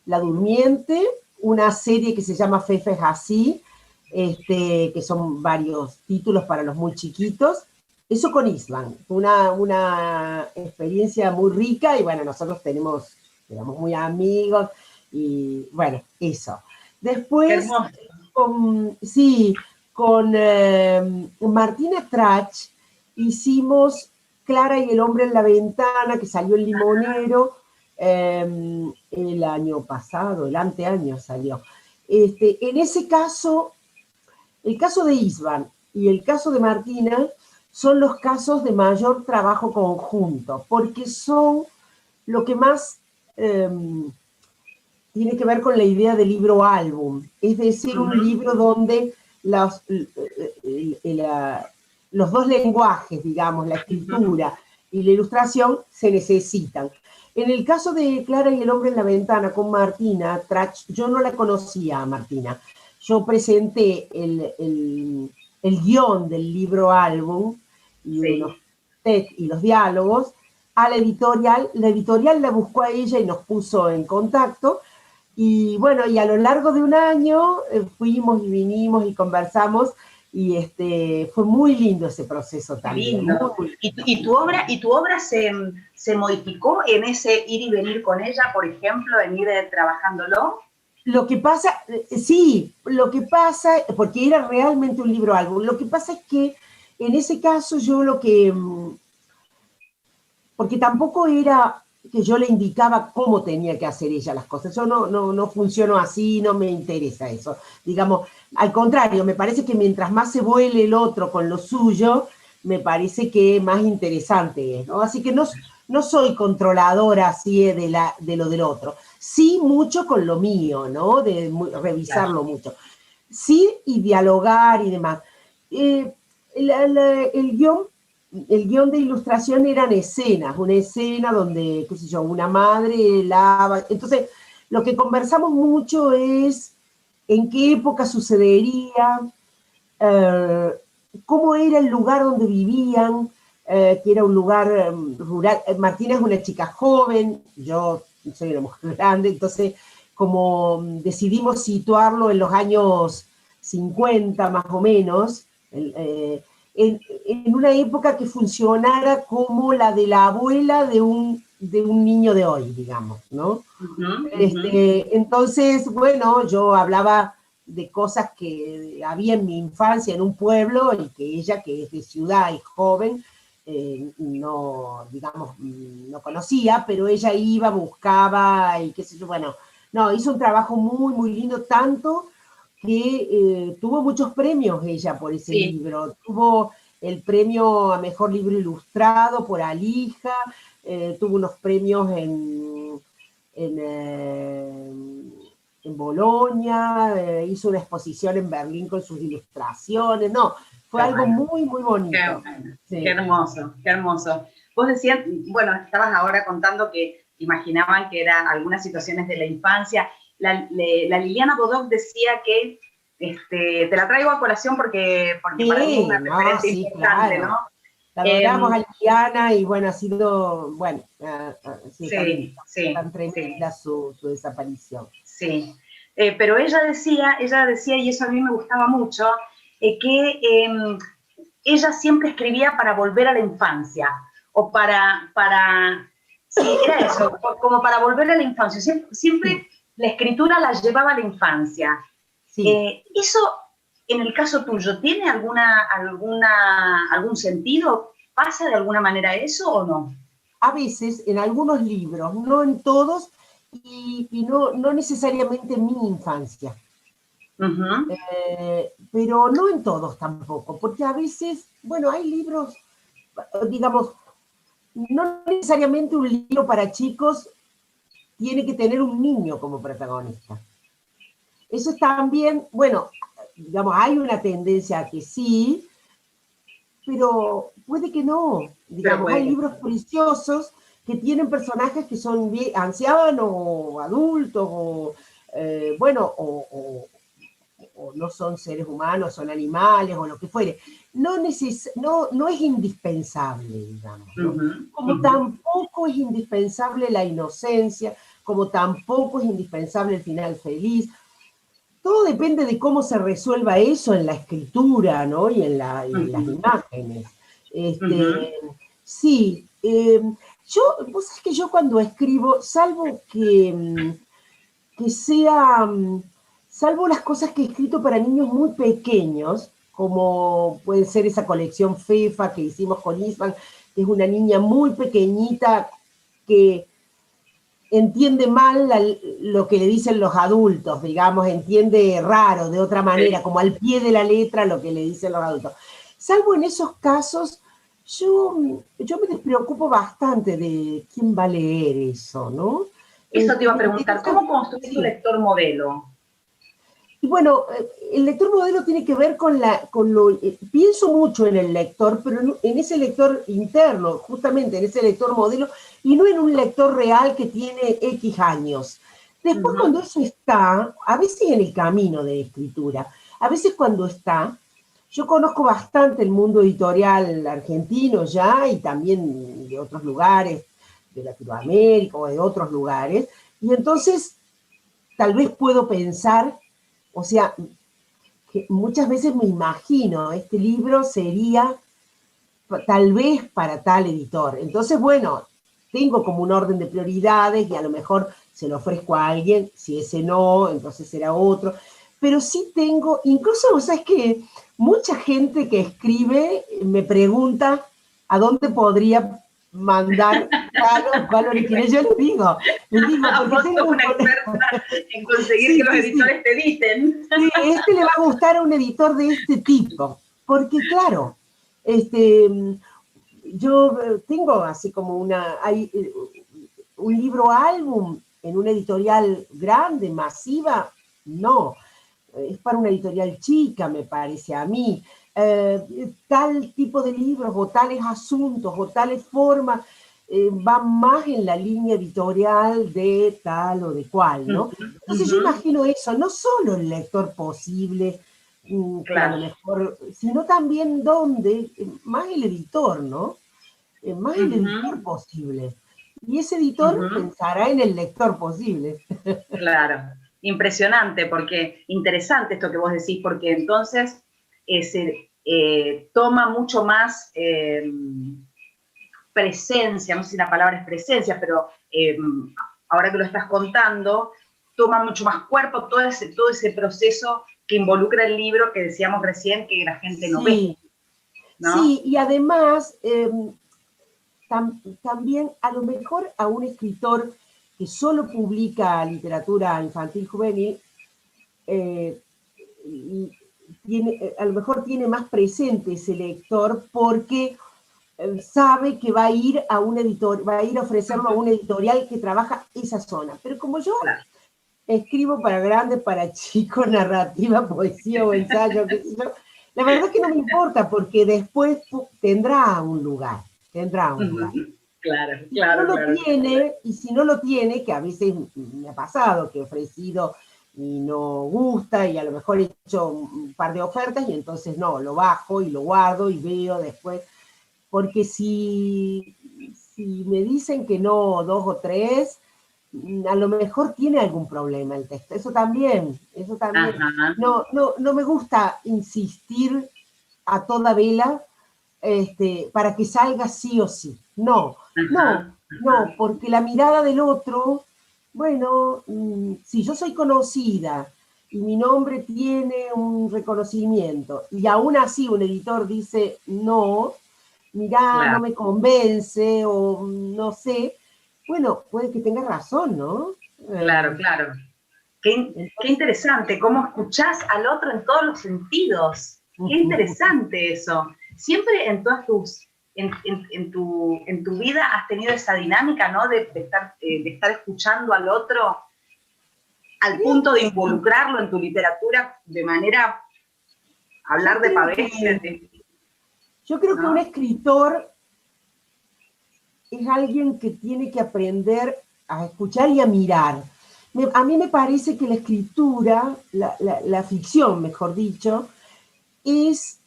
La Durmiente, una serie que se llama Fefe es así, que son varios títulos para los muy chiquitos. Eso con István, una experiencia muy rica y bueno, nosotros éramos muy amigos y bueno, eso. Después, con Martina Trach hicimos Clara y el hombre en la ventana, que salió El Limonero el año pasado, el anteaño salió. En ese caso, el caso de István y el caso de Martina son los casos de mayor trabajo conjunto, porque son lo que más tiene que ver con la idea de libro álbum, es decir, un libro donde los dos lenguajes, digamos, la escritura y la ilustración, se necesitan. En el caso de Clara y el hombre en la ventana con Martina Trach, yo no la conocía a Martina. Yo presenté el el guión del libro álbum y Sí. unos textos y los diálogos a la editorial. La editorial la buscó a ella y nos puso en contacto. Y bueno, y a lo largo de un año fuimos y vinimos y conversamos y fue muy lindo ese proceso también. Lindo. Muy ¿Y tu obra se modificó en ese ir y venir con ella, por ejemplo, en ir trabajándolo? Lo que pasa, sí, lo que pasa, porque era realmente un libro álbum, lo que pasa es que en ese caso yo lo que, porque tampoco era que yo le indicaba cómo tenía que hacer ella las cosas, yo no funciono así, no me interesa eso, digamos, al contrario, me parece que mientras más se vuele el otro con lo suyo, me parece que más interesante es, ¿no? Así que no soy controladora así de lo del otro, sí mucho con lo mío, ¿no? De revisarlo mucho. Sí, y dialogar y demás. El guión de ilustración eran escenas, una escena donde, qué sé yo, una madre lava. Entonces, lo que conversamos mucho es en qué época sucedería, eh, cómo era el lugar donde vivían, que era un lugar rural. Martina es una chica joven, yo soy una mujer grande, entonces como decidimos situarlo en los años 50 más o menos, en una época que funcionara como la de la abuela de un niño de hoy, digamos, ¿no? Entonces, bueno, yo hablaba de cosas que había en mi infancia en un pueblo y que ella, que es de ciudad y joven, no, digamos, no conocía, pero ella iba, buscaba y qué sé yo, bueno, no, hizo un trabajo muy, muy lindo, tanto que tuvo muchos premios ella por ese libro. Tuvo el premio a Mejor Libro Ilustrado por Alija, tuvo unos premios en Bolonia, hizo una exposición en Berlín con sus ilustraciones, no, fue algo muy, muy bonito. Qué bueno, sí. Qué hermoso, qué hermoso. Vos decías, bueno, estabas ahora contando que imaginaban que eran algunas situaciones de la infancia. La Liliana Bodoc decía que, te la traigo a colación porque sí, para mí es una referencia importante, claro. ¿no? La adoramos a Liliana y bueno, ha sido, bueno, sí, tan tremenda su desaparición. Sí, pero ella decía, y eso a mí me gustaba mucho, que ella siempre escribía para volver a la infancia, o sí, era eso, como para volver a la infancia. Siempre la escritura la llevaba a la infancia. Sí. ¿Eso, en el caso tuyo, tiene algún sentido? ¿Pasa de alguna manera eso o no? A veces, en algunos libros, no en todos, y no necesariamente en mi infancia. Pero no en todos tampoco, porque a veces, bueno, hay libros, digamos, no necesariamente un libro para chicos tiene que tener un niño como protagonista. Eso también, bueno, digamos, hay una tendencia a que sí, pero puede que no. Digamos, hay libros preciosos que tienen personajes que son ancianos o adultos, o bueno, o no son seres humanos, son animales, o lo que fuere. No es indispensable, digamos, ¿no? Como tampoco es indispensable la inocencia, como tampoco es indispensable el final feliz. Todo depende de cómo se resuelva eso en la escritura, ¿no? Y en las imágenes. Sí, vos sabés que yo cuando escribo, salvo salvo las cosas que he escrito para niños muy pequeños, como puede ser esa colección FEFA que hicimos con Isman, que es una niña muy pequeñita que entiende mal lo que le dicen los adultos, digamos, entiende raro, de otra manera, como al pie de la letra lo que le dicen los adultos. Salvo en esos casos, yo me despreocupo bastante de quién va a leer eso, ¿no? Eso te iba a preguntar, ¿cómo construís tu lector modelo? Y bueno, el lector modelo tiene que ver pienso mucho en el lector, pero en ese lector interno, justamente en ese lector modelo, y no en un lector real que tiene X años. Después cuando eso está, a veces en el camino de escritura, a veces cuando está, yo conozco bastante el mundo editorial argentino ya, y también de otros lugares, de Latinoamérica o de otros lugares, y entonces tal vez puedo pensar, o sea, que muchas veces me imagino, este libro sería tal vez para tal editor. Entonces, bueno, tengo como un orden de prioridades y a lo mejor se lo ofrezco a alguien, si ese no, entonces será otro. Pero sí tengo, incluso, ¿sabes qué? Mucha gente que escribe me pregunta a dónde podría mandar cuál original. Yo les digo, porque Vos sos tengo una experta en conseguir sí, que los sí, sí. editores te editen. Sí, este le va a gustar a un editor de este tipo, porque claro, este, yo tengo así como hay un libro álbum en una editorial grande, masiva, no, es para una editorial chica, me parece a mí. Tal tipo de libros o tales asuntos o tales formas van más en la línea editorial de tal o de cual, ¿no? Entonces yo imagino eso, no solo el lector posible, que a lo Claro. mejor, sino también dónde, más el editor, ¿no? Más el editor posible. Y ese editor pensará en el lector posible. Claro, impresionante, porque interesante esto que vos decís, porque entonces se toma mucho más presencia, no sé si la palabra es presencia, pero ahora que lo estás contando, toma mucho más cuerpo todo ese proceso que involucra el libro que decíamos recién que la gente no ve, Sí, ¿no? sí, y además también a lo mejor a un escritor que solo publica literatura infantil juvenil, eh, a lo mejor tiene más presente ese lector porque sabe que va a ir a un editor, va a ir a ofrecerlo a un editorial que trabaja esa zona. Pero como yo Claro. escribo para grandes, para chicos, narrativa, poesía o ensayo, qué sé yo, la verdad que no me importa porque después tendrá un lugar, tendrá un lugar. Claro, Y si no claro, lo claro. tiene, que a veces me ha pasado, que he ofrecido y no gusta, y a lo mejor he hecho un par de ofertas, y entonces no, lo bajo y lo guardo y veo después, porque si me dicen que no dos o tres, a lo mejor tiene algún problema el texto, eso también. Ajá, No me gusta insistir a toda vela para que salga sí o sí. No, no, ajá, no, porque la mirada del otro, bueno, si yo soy conocida y mi nombre tiene un reconocimiento y aún así un editor dice no, mirá, no claro, me convence o no sé, bueno, puede que tenga razón, ¿no? claro, claro. Qué Entonces, interesante, cómo escuchás al otro en todos los sentidos. Qué interesante eso. Siempre en todas en tu vida has tenido esa dinámica, ¿no? De estar escuchando al otro al creo punto de que sí. involucrarlo en tu literatura de manera, Yo hablar de creo pavés, que, yo creo que un ¿no? escritor es alguien que tiene que aprender a escuchar y a mirar. A mí me parece que la escritura, la ficción, mejor dicho, es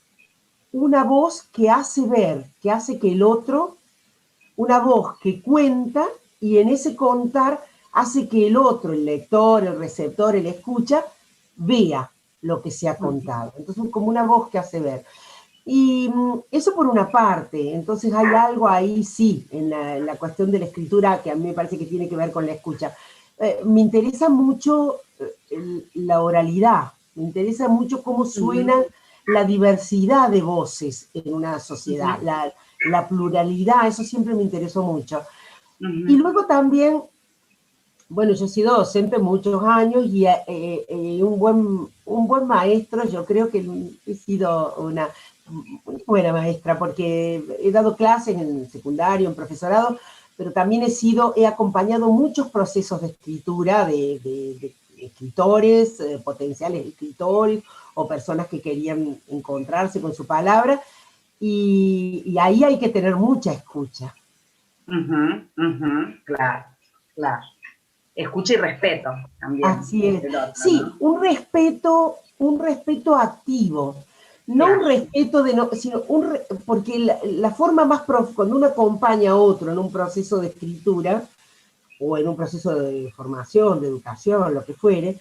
una voz que hace ver, que hace que el otro, una voz que cuenta y en ese contar hace que el otro, el lector, el receptor, el escucha, vea lo que se ha contado. Entonces, como una voz que hace ver. Y eso por una parte, entonces hay algo ahí, sí, en la cuestión de la escritura que a mí me parece que tiene que ver con la escucha. Me interesa mucho la oralidad, me interesa mucho cómo suena la diversidad de voces en una sociedad, la pluralidad, eso siempre me interesó mucho. Y luego también, bueno, yo he sido docente muchos años y un buen maestro, yo creo que he sido una muy buena maestra porque he dado clases en secundario, en profesorado, pero también he acompañado muchos procesos de escritura de escritores, potenciales escritores o personas que querían encontrarse con su palabra y ahí hay que tener mucha escucha. Claro, claro. Escucha y respeto también Así es. del otro, Sí, ¿no? un respeto activo. No Claro. un respeto de no, sino porque la forma más cuando uno acompaña a otro en un proceso de escritura, o en un proceso de formación, de educación, lo que fuere,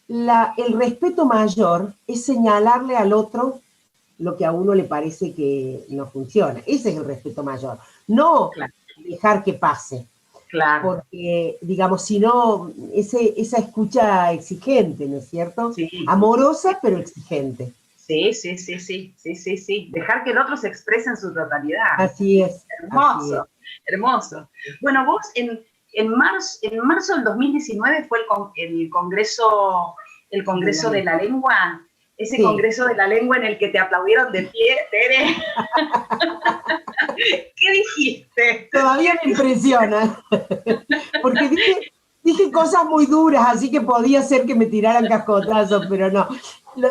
el respeto mayor es señalarle al otro lo que a uno le parece que no funciona. Ese es el respeto mayor. No Claro, dejar que pase, claro. porque, digamos, si no, esa escucha exigente, ¿no es cierto? Sí, Amorosa, pero exigente. sí, sí, sí, sí, sí, sí, sí. Dejar que el otro se exprese en su totalidad. Así es, así es. Hermoso, hermoso. Bueno, vos en marzo del 2019 fue el congreso de la lengua, ese Sí, congreso de la lengua en el que te aplaudieron de pie, Tere. ¿Qué dijiste? todavía me impresiona, porque dije cosas muy duras, así que podía ser que me tiraran cascotazos, pero no. Lo,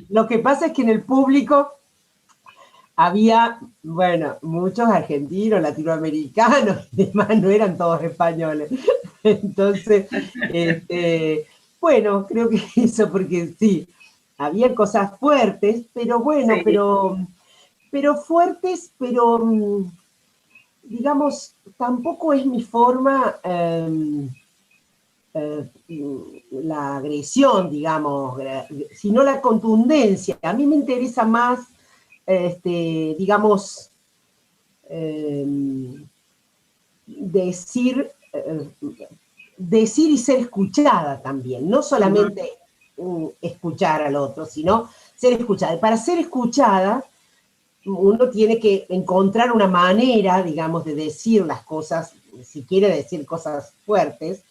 lo que pasa es que en el público había, bueno, muchos argentinos, latinoamericanos y demás, no eran todos españoles. Entonces, bueno, creo que eso, porque sí, había cosas fuertes, pero bueno, Sí. pero fuertes, pero digamos, tampoco es mi forma, la agresión, digamos, sino la contundencia. A mí me interesa más, digamos, eh, decir, decir y ser escuchada también, no solamente escuchar al otro, sino ser escuchada. Y para ser escuchada, uno tiene que encontrar una manera, digamos, de decir las cosas, si quiere decir cosas fuertes,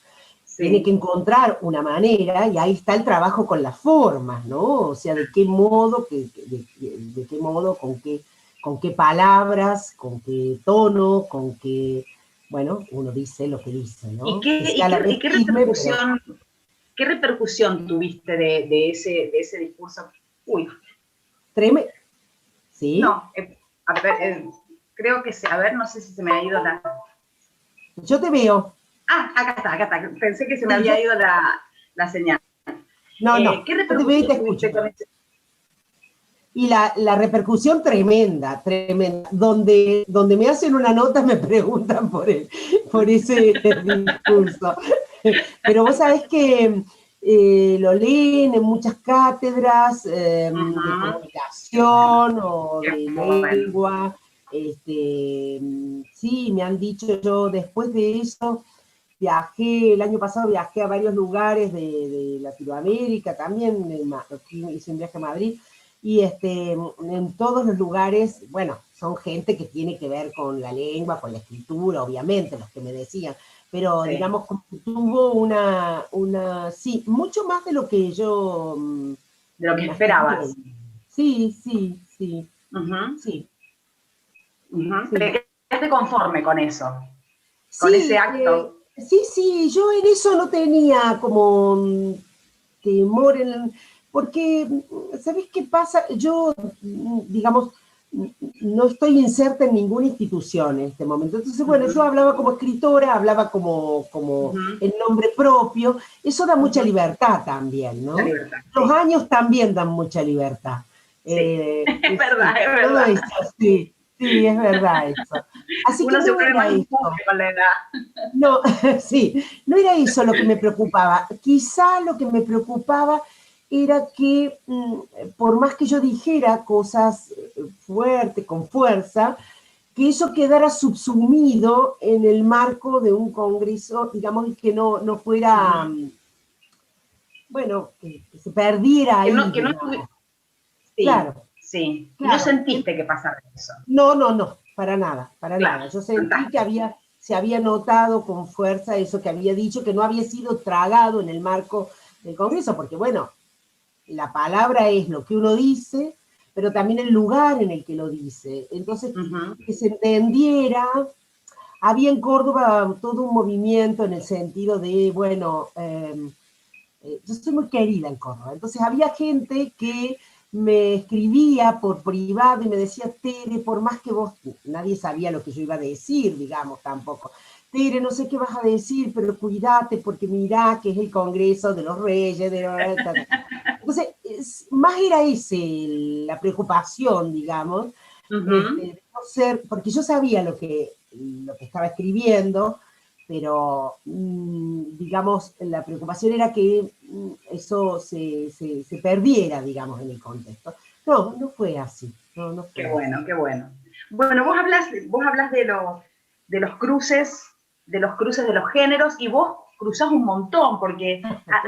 tiene que Sí. encontrar una manera, y ahí está el trabajo con las formas, ¿no? O sea, de qué modo, de qué modo, con qué palabras, con qué tono, con qué, bueno, uno dice lo que dice, ¿Y ¿no? Que qué, sea a la vez firme, pero qué repercusión tuviste de ese discurso? Uy, treme, ¿sí? no, a ver, creo que a ver, no sé si se me ha ido la... Yo te veo. Ah, acá está. Pensé que se me Sí, había ido la señal. no, no, ¿Qué yo te veo y te repercusión escucho. tuviste con ese? Y la repercusión tremenda, tremenda. Donde me hacen una nota me preguntan por ese discurso. Pero vos sabés que lo leen en muchas cátedras de comunicación o Qué de bueno. lengua. Sí, me han dicho, yo después de eso el año pasado viajé a varios lugares de Latinoamérica, también hice un viaje a Madrid, y en todos los lugares, bueno, son gente que tiene que ver con la lengua, con la escritura, obviamente, los que me decían, pero Sí, digamos, como que tuvo sí, mucho más de lo que yo de lo que imaginé. esperabas. Sí, sí, sí, Ujú, sí, ujú. sí. ¿Te quedaste conforme con eso? Con ese Sí, acto. sí, sí, yo en eso no tenía como temor, porque, ¿sabés qué pasa? Yo, digamos, no estoy inserta en ninguna institución en este momento. Entonces, bueno, yo Ujú, hablaba como escritora, hablaba como ujú, en nombre propio. Eso da mucha ujú. libertad también, La ¿no? libertad, Los sí. años también dan mucha libertad. Sí. Es verdad, Sí, es todo verdad. eso, sí, sí, es verdad eso. Así que Uno se no vuelve era más eso. impune con la edad. No, sí, no era eso lo que me preocupaba. Quizá lo que me preocupaba era que por más que yo dijera cosas fuertes, con fuerza, que eso quedara subsumido en el marco de un congreso, digamos, que no fuera, Ujú. bueno, que se perdiera ahí, Que no digamos. sí, Claro, sí. Y no claro. sentiste que pasara eso. No, no, no, para nada, para Claro, nada. Yo sentí que fantástico. se había notado con fuerza eso que había dicho, que no había sido tragado en el marco del Congreso, porque bueno, la palabra es lo que uno dice, pero también el lugar en el que lo dice. Entonces, Ujú. que se entendiera, había en Córdoba todo un movimiento en el sentido de, bueno, yo soy muy querida en Córdoba, entonces había gente que me escribía por privado y me decía, Tere, por más que vos, nadie sabía lo que yo iba a decir, digamos, tampoco. Tere, no sé qué vas a decir, pero cuídate porque mirá que es el Congreso de los Reyes, Entonces, más era la preocupación, digamos, de no ser, porque yo sabía lo que estaba escribiendo, pero, digamos, la preocupación era que eso se perdiera, digamos, en el contexto. No, no fue así. No fue Qué así. bueno, qué bueno. Bueno, vos hablas de los cruces, de los cruces de los géneros, y vos cruzás un montón, porque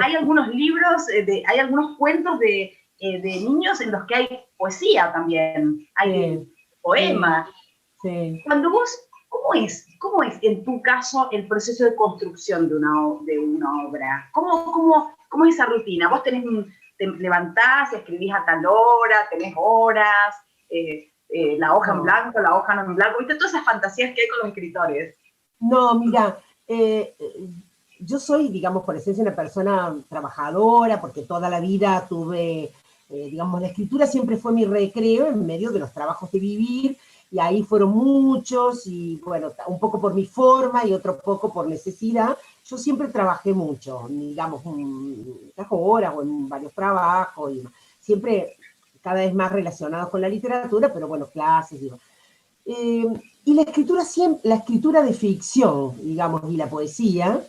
hay algunos libros, hay algunos cuentos de niños en los que hay poesía también, hay Sí, sí, poemas. sí. Cuando vos, ¿cómo es en tu caso el proceso de construcción de una obra? ¿Cómo es esa rutina? ¿Vos te levantás, escribís a tal hora, tenés horas, la hoja en No. blanco, la hoja no en blanco? ¿Viste todas esas fantasías que hay con los escritores? No, mira, yo soy, digamos, por esencia una persona trabajadora, porque toda la vida tuve, digamos, la escritura siempre fue mi recreo en medio de los trabajos de vivir, y ahí fueron muchos, y bueno, un poco por mi forma y otro poco por necesidad. Yo siempre trabajé mucho, digamos, muchas horas o en varios trabajos, y siempre cada vez más relacionados con la literatura, pero bueno, clases, digo. Y la escritura de ficción, digamos, y la poesía,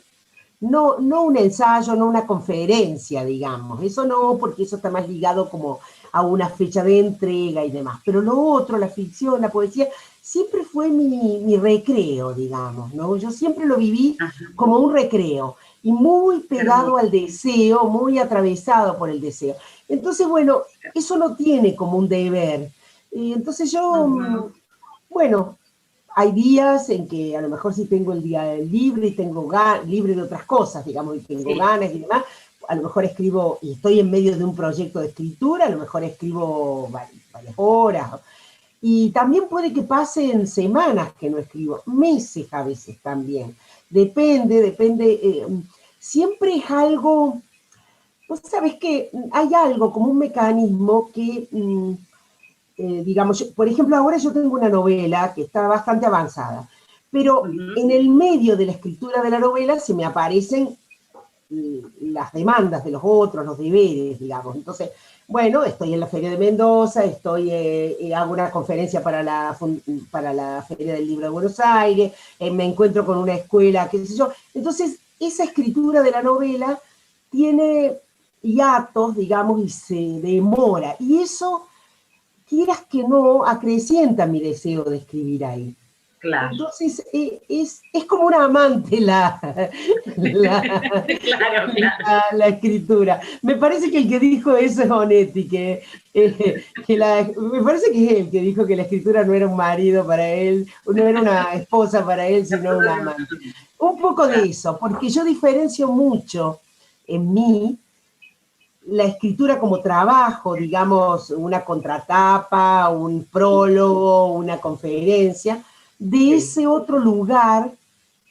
no un ensayo, no una conferencia, digamos, eso no, porque eso está más ligado como a una fecha de entrega y demás, pero lo otro, la ficción, la poesía, siempre fue mi recreo, digamos, ¿no? Yo siempre lo viví Ajá, como un recreo, y muy qué pegado hermoso. al deseo, muy atravesado por el deseo. Entonces, bueno, eso no tiene como un deber. Entonces yo, Ujú. bueno, hay días en que a lo mejor sí tengo el día libre y tengo libre de otras cosas, digamos, y tengo Sí. ganas y demás. A lo mejor escribo, y estoy en medio de un proyecto de escritura, a lo mejor escribo varias horas. Y también puede que pasen semanas que no escribo, meses a veces también. Depende. Siempre es algo, vos sabés que hay algo como un mecanismo que digamos, por ejemplo, ahora yo tengo una novela que está bastante avanzada, pero Ujú. en el medio de la escritura de la novela se me aparecen las demandas de los otros, los deberes, digamos. Entonces, bueno, estoy en la Feria de Mendoza, hago una conferencia para la Feria del Libro de Buenos Aires, me encuentro con una escuela, qué sé yo. Entonces, esa escritura de la novela tiene hiatos, digamos, y se demora. Y eso, quieras que no, acrecienta mi deseo de escribir ahí. Claro. Entonces, es como una amante la, Claro, claro. la escritura. Me parece que el que dijo eso es Onetti, me parece que es él que dijo que la escritura no era un marido para él, no era una esposa para él, sino una amante. Un poco de eso, porque yo diferencio mucho en mí la escritura como trabajo, digamos, una contratapa, un prólogo, una conferencia, de Sí. ese otro lugar,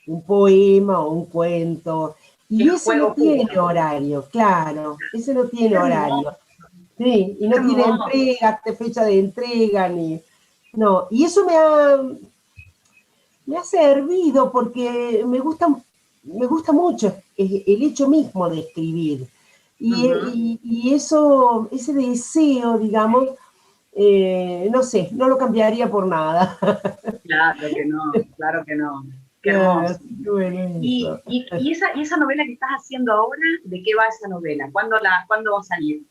un poema o un cuento, y Es ese no juego tiene puro. horario, claro, ese no Qué tiene hermoso, horario, sí, y qué no tiene hermoso. entrega, fecha de entrega, ni, no, y eso me ha servido porque me gusta mucho el hecho mismo de escribir. Ujú. Y eso, ese deseo, digamos, no sé, no lo cambiaría por nada. Claro que no, claro que no. Qué hermoso. Así que bueno, Y, eso. y, y esa novela que estás haciendo ahora, ¿de qué va esa novela? ¿Cuándo va a salir?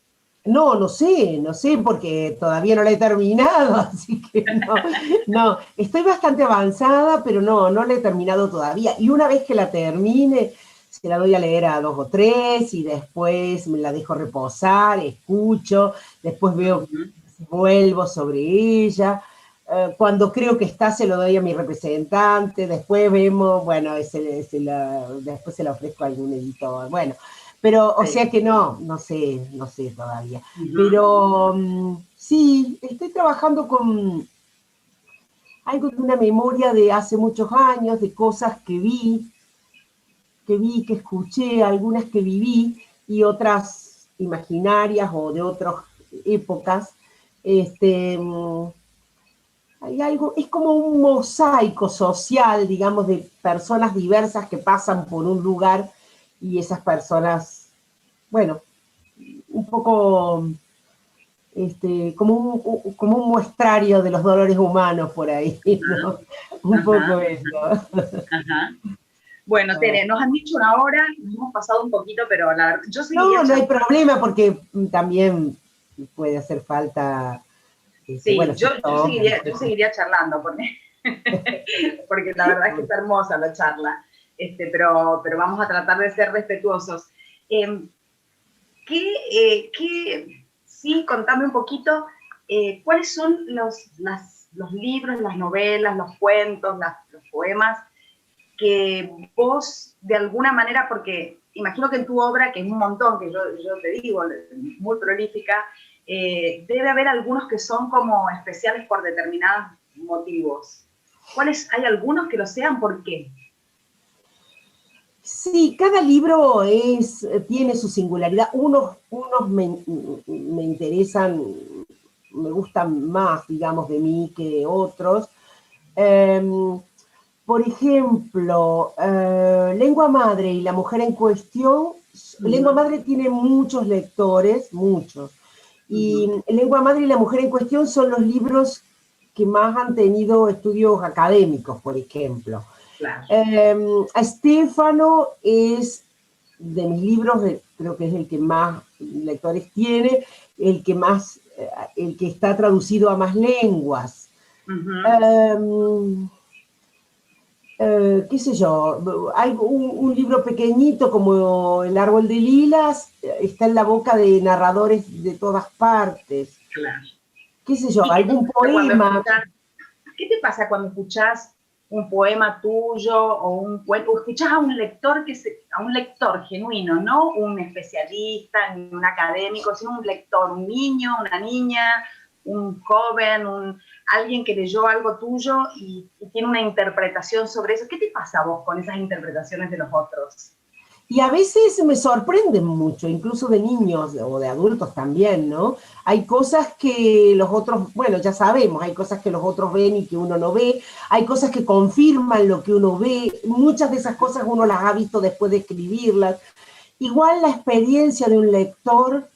No sé, porque todavía no la he terminado, así que no, estoy bastante avanzada, pero no la he terminado todavía. Y una vez que la termine, se la doy a leer a dos o tres y después me la dejo reposar, escucho, después veo Ujú. si vuelvo sobre ella. Cuando creo que está, se lo doy a mi representante, después vemos, bueno, después se la ofrezco a algún editor. Bueno, pero, o Sí. sea que no sé todavía. Ujú. Pero sí, estoy trabajando con algo de una memoria de hace muchos años, de cosas que escuché, algunas que viví y otras imaginarias o de otras épocas. Este, hay algo, es como un mosaico social, digamos, de personas diversas que pasan por un lugar y esas personas, bueno, un poco como un muestrario de los dolores humanos por ahí, ¿no? Un poco eso. Ajá. Bueno, Tere, nos han dicho una hora, nos hemos pasado un poquito, pero la verdad, yo seguiría No hay problema porque también puede hacer falta. Sí, bueno, yo seguiría charlando, porque la verdad es que está hermosa la charla, pero vamos a tratar de ser respetuosos. Sí, contame un poquito, ¿cuáles son los libros, las novelas, los cuentos, los poemas que vos de alguna manera, porque imagino que en tu obra, que es un montón, que yo te digo, muy prolífica, debe haber algunos que son como especiales por determinados motivos. ¿Hay algunos que lo sean? ¿Por qué? Sí, cada libro tiene su singularidad. Unos me interesan, me gustan más, digamos, de mí que otros. Por ejemplo, Lengua Madre y La Mujer en Cuestión. Lengua Madre tiene muchos lectores, muchos. Y Lengua Madre y La Mujer en Cuestión son los libros que más han tenido estudios académicos, por ejemplo. Claro. Estéfano es de mis libros, creo que es el que más lectores tiene, el que está traducido a más lenguas. Qué sé yo, hay un libro pequeñito como El Árbol de Lilas, está en la boca de narradores de todas partes. Claro. Qué sé yo, algún poema. ¿Qué te pasa cuando escuchás un poema tuyo o un cuento, o escuchás a un lector genuino, no un especialista ni un académico, sino un lector, un niño, una niña, un joven, alguien que leyó algo tuyo y tiene una interpretación sobre eso? ¿Qué te pasa a vos con esas interpretaciones de los otros? Y a veces me sorprenden mucho, incluso de niños o de adultos también, ¿no? Hay cosas que los otros, bueno, ya sabemos, hay cosas que los otros ven y que uno no ve, hay cosas que confirman lo que uno ve, muchas de esas cosas uno las ha visto después de escribirlas. Igual la experiencia de un lector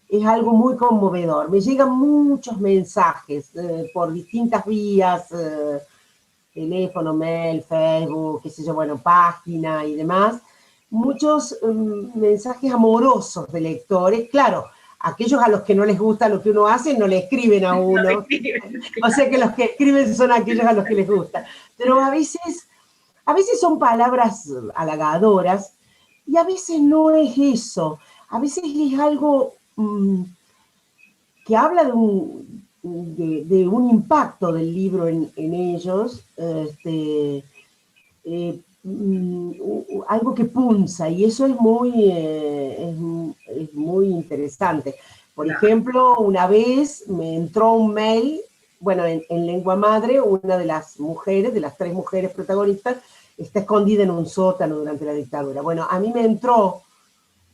es algo muy conmovedor. Me llegan muchos mensajes por distintas vías, teléfono, mail, Facebook, qué sé yo, bueno, página y demás. Muchos mensajes amorosos de lectores, claro, aquellos a los que no les gusta lo que uno hace no le escriben a uno, no escriben, o sea que los que escriben son aquellos a los que les gusta, pero a veces son palabras halagadoras y a veces no es eso, a veces es algo que habla de un impacto del libro en ellos, algo que punza, y eso es muy interesante. Por ejemplo, una vez me entró un mail, bueno, en Lengua Madre, una de las mujeres, de las 3 mujeres protagonistas, está escondida en un sótano durante la dictadura. Bueno, a mí me entró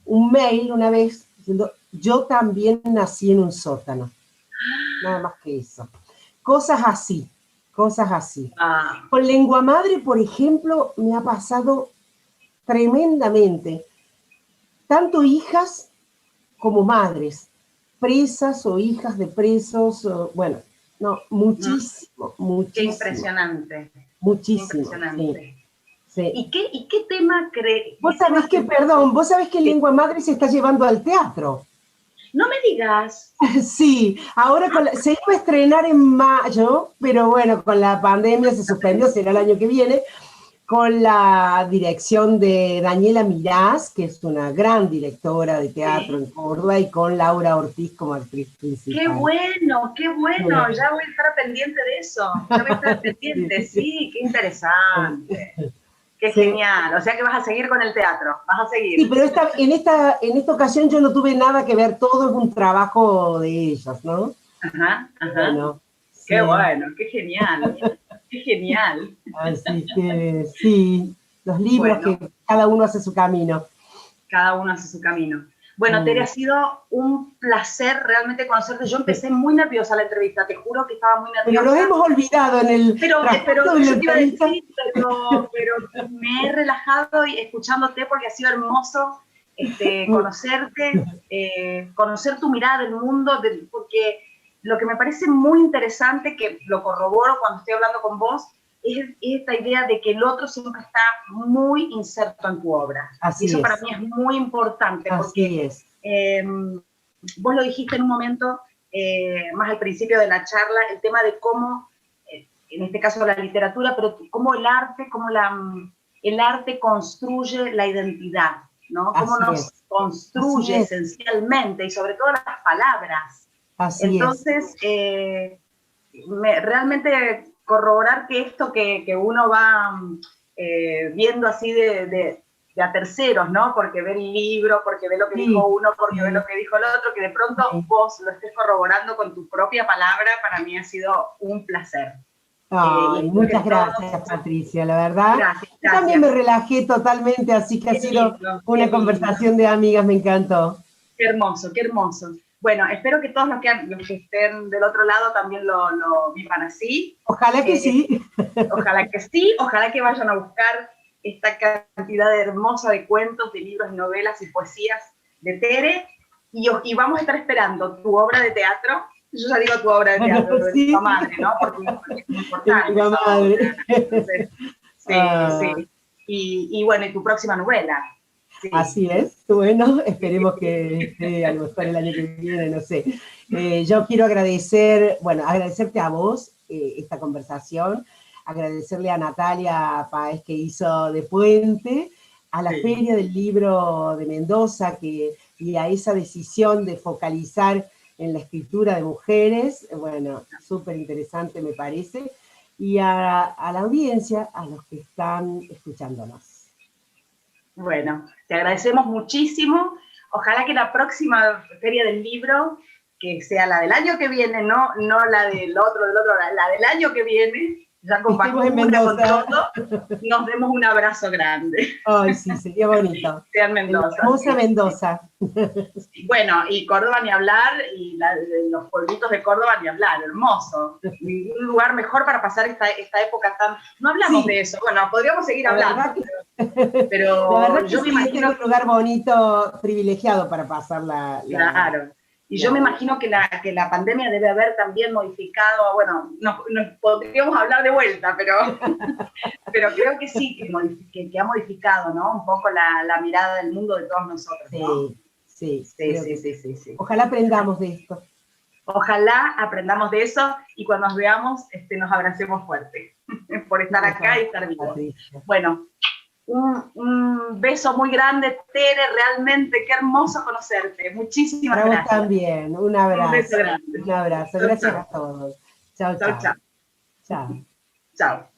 un mail una vez diciendo, yo también nací en un sótano. Nada más que eso. Cosas así. Con Lengua Madre, por ejemplo, me ha pasado tremendamente. Tanto hijas como madres, presas o hijas de presos, bueno, no, muchísimo. Qué impresionante. Muchísimo. Impresionante. Sí. ¿Y qué tema crees? Vos sabés que Lengua Madre se está llevando al teatro. No me digas. Sí, ahora se iba a estrenar en mayo, pero bueno, con la pandemia se suspendió, será el año que viene, con la dirección de Daniela Mirás, que es una gran directora de teatro en Córdoba, y con Laura Ortiz como actriz principal. ¡Qué bueno! ¡Qué bueno! Ya voy a estar pendiente de eso. Ya voy a estar pendiente, sí, qué interesante. Qué genial. O sea que vas a seguir con el teatro, vas a seguir. Sí, pero en esta ocasión yo no tuve nada que ver, todo es un trabajo de ellas, ¿no? Ajá. Bueno, qué bueno, qué genial. Qué genial. Así que sí, los libros que cada uno hace su camino. Cada uno hace su camino. Bueno, Tere, ha sido un placer realmente conocerte. Yo empecé muy nerviosa la entrevista, te juro que estaba muy nerviosa. Pero nos hemos olvidado en el pero yo te iba a decir, pero me he relajado y escuchándote porque ha sido hermoso conocerte, conocer tu mirada del mundo, porque lo que me parece muy interesante, que lo corroboro cuando estoy hablando con vos, es esta idea de que el otro siempre está muy inserto en tu obra. Así y eso es. para mí es muy importante, porque vos lo dijiste en un momento, más al principio de la charla, el tema de cómo, en este caso la literatura, pero cómo el arte, el arte construye la identidad, ¿no? Cómo nos construye esencialmente, y sobre todo las palabras. Entonces, realmente corroborar que esto que uno va viendo así de a terceros, ¿no? Porque ve el libro, porque ve lo que dijo uno, porque ve lo que dijo el otro, que de pronto vos lo estés corroborando con tu propia palabra, para mí ha sido un placer. Muchas gracias, Patricia, la verdad. Gracias. Yo también me relajé totalmente, así que ha sido una conversación de amigas, me encantó. Qué hermoso, qué hermoso. Bueno, espero que todos los que estén del otro lado también lo vivan así. Ojalá que sí. Ojalá que sí, ojalá que vayan a buscar esta cantidad hermosa de cuentos, de libros, novelas y poesías de Tere, y vamos a estar esperando tu obra de teatro. Yo ya digo tu obra de teatro, pero sí. Tu madre, ¿no? Porque es muy importante. Mi madre. Entonces, sí. Y bueno, y tu próxima novela. Sí. Así es, bueno, esperemos que esté a lo mejor el año que viene, no sé. Yo quiero agradecerte a vos esta conversación, agradecerle a Natalia Páez que hizo de puente, a la Feria del Libro de Mendoza y a esa decisión de focalizar en la escritura de mujeres, bueno, súper interesante me parece, y a la audiencia, a los que están escuchándonos. Bueno, te agradecemos muchísimo. Ojalá que la próxima Feria del Libro, que sea la del año que viene, no la del otro, la del año que viene, ya con vacuna, con todo, nos demos un abrazo grande. Ay, sí, sería bonito. Sea en Mendoza. Hermosa Mendoza. Sí. Bueno, y Córdoba ni hablar, y los pueblitos de Córdoba ni hablar, hermoso. Un lugar mejor para pasar esta época tan... No hablamos de eso, bueno, podríamos seguir hablando, pero la verdad yo me imagino... Es un lugar bonito, privilegiado para pasar Claro. Y yo me imagino que la pandemia debe haber también modificado, bueno, nos podríamos hablar de vuelta, pero creo que sí, que ha modificado, ¿no? Un poco la mirada del mundo de todos nosotros, ¿no? Sí. Sí. Ojalá aprendamos de esto. Ojalá aprendamos de eso y cuando nos veamos nos abracemos fuerte por estar acá y estar vivos. Bueno, un beso muy grande, Tere, realmente qué hermoso conocerte. Muchísimas gracias. Para vos también, un abrazo. Un beso grande. Un abrazo, gracias a todos. Chao. Chao.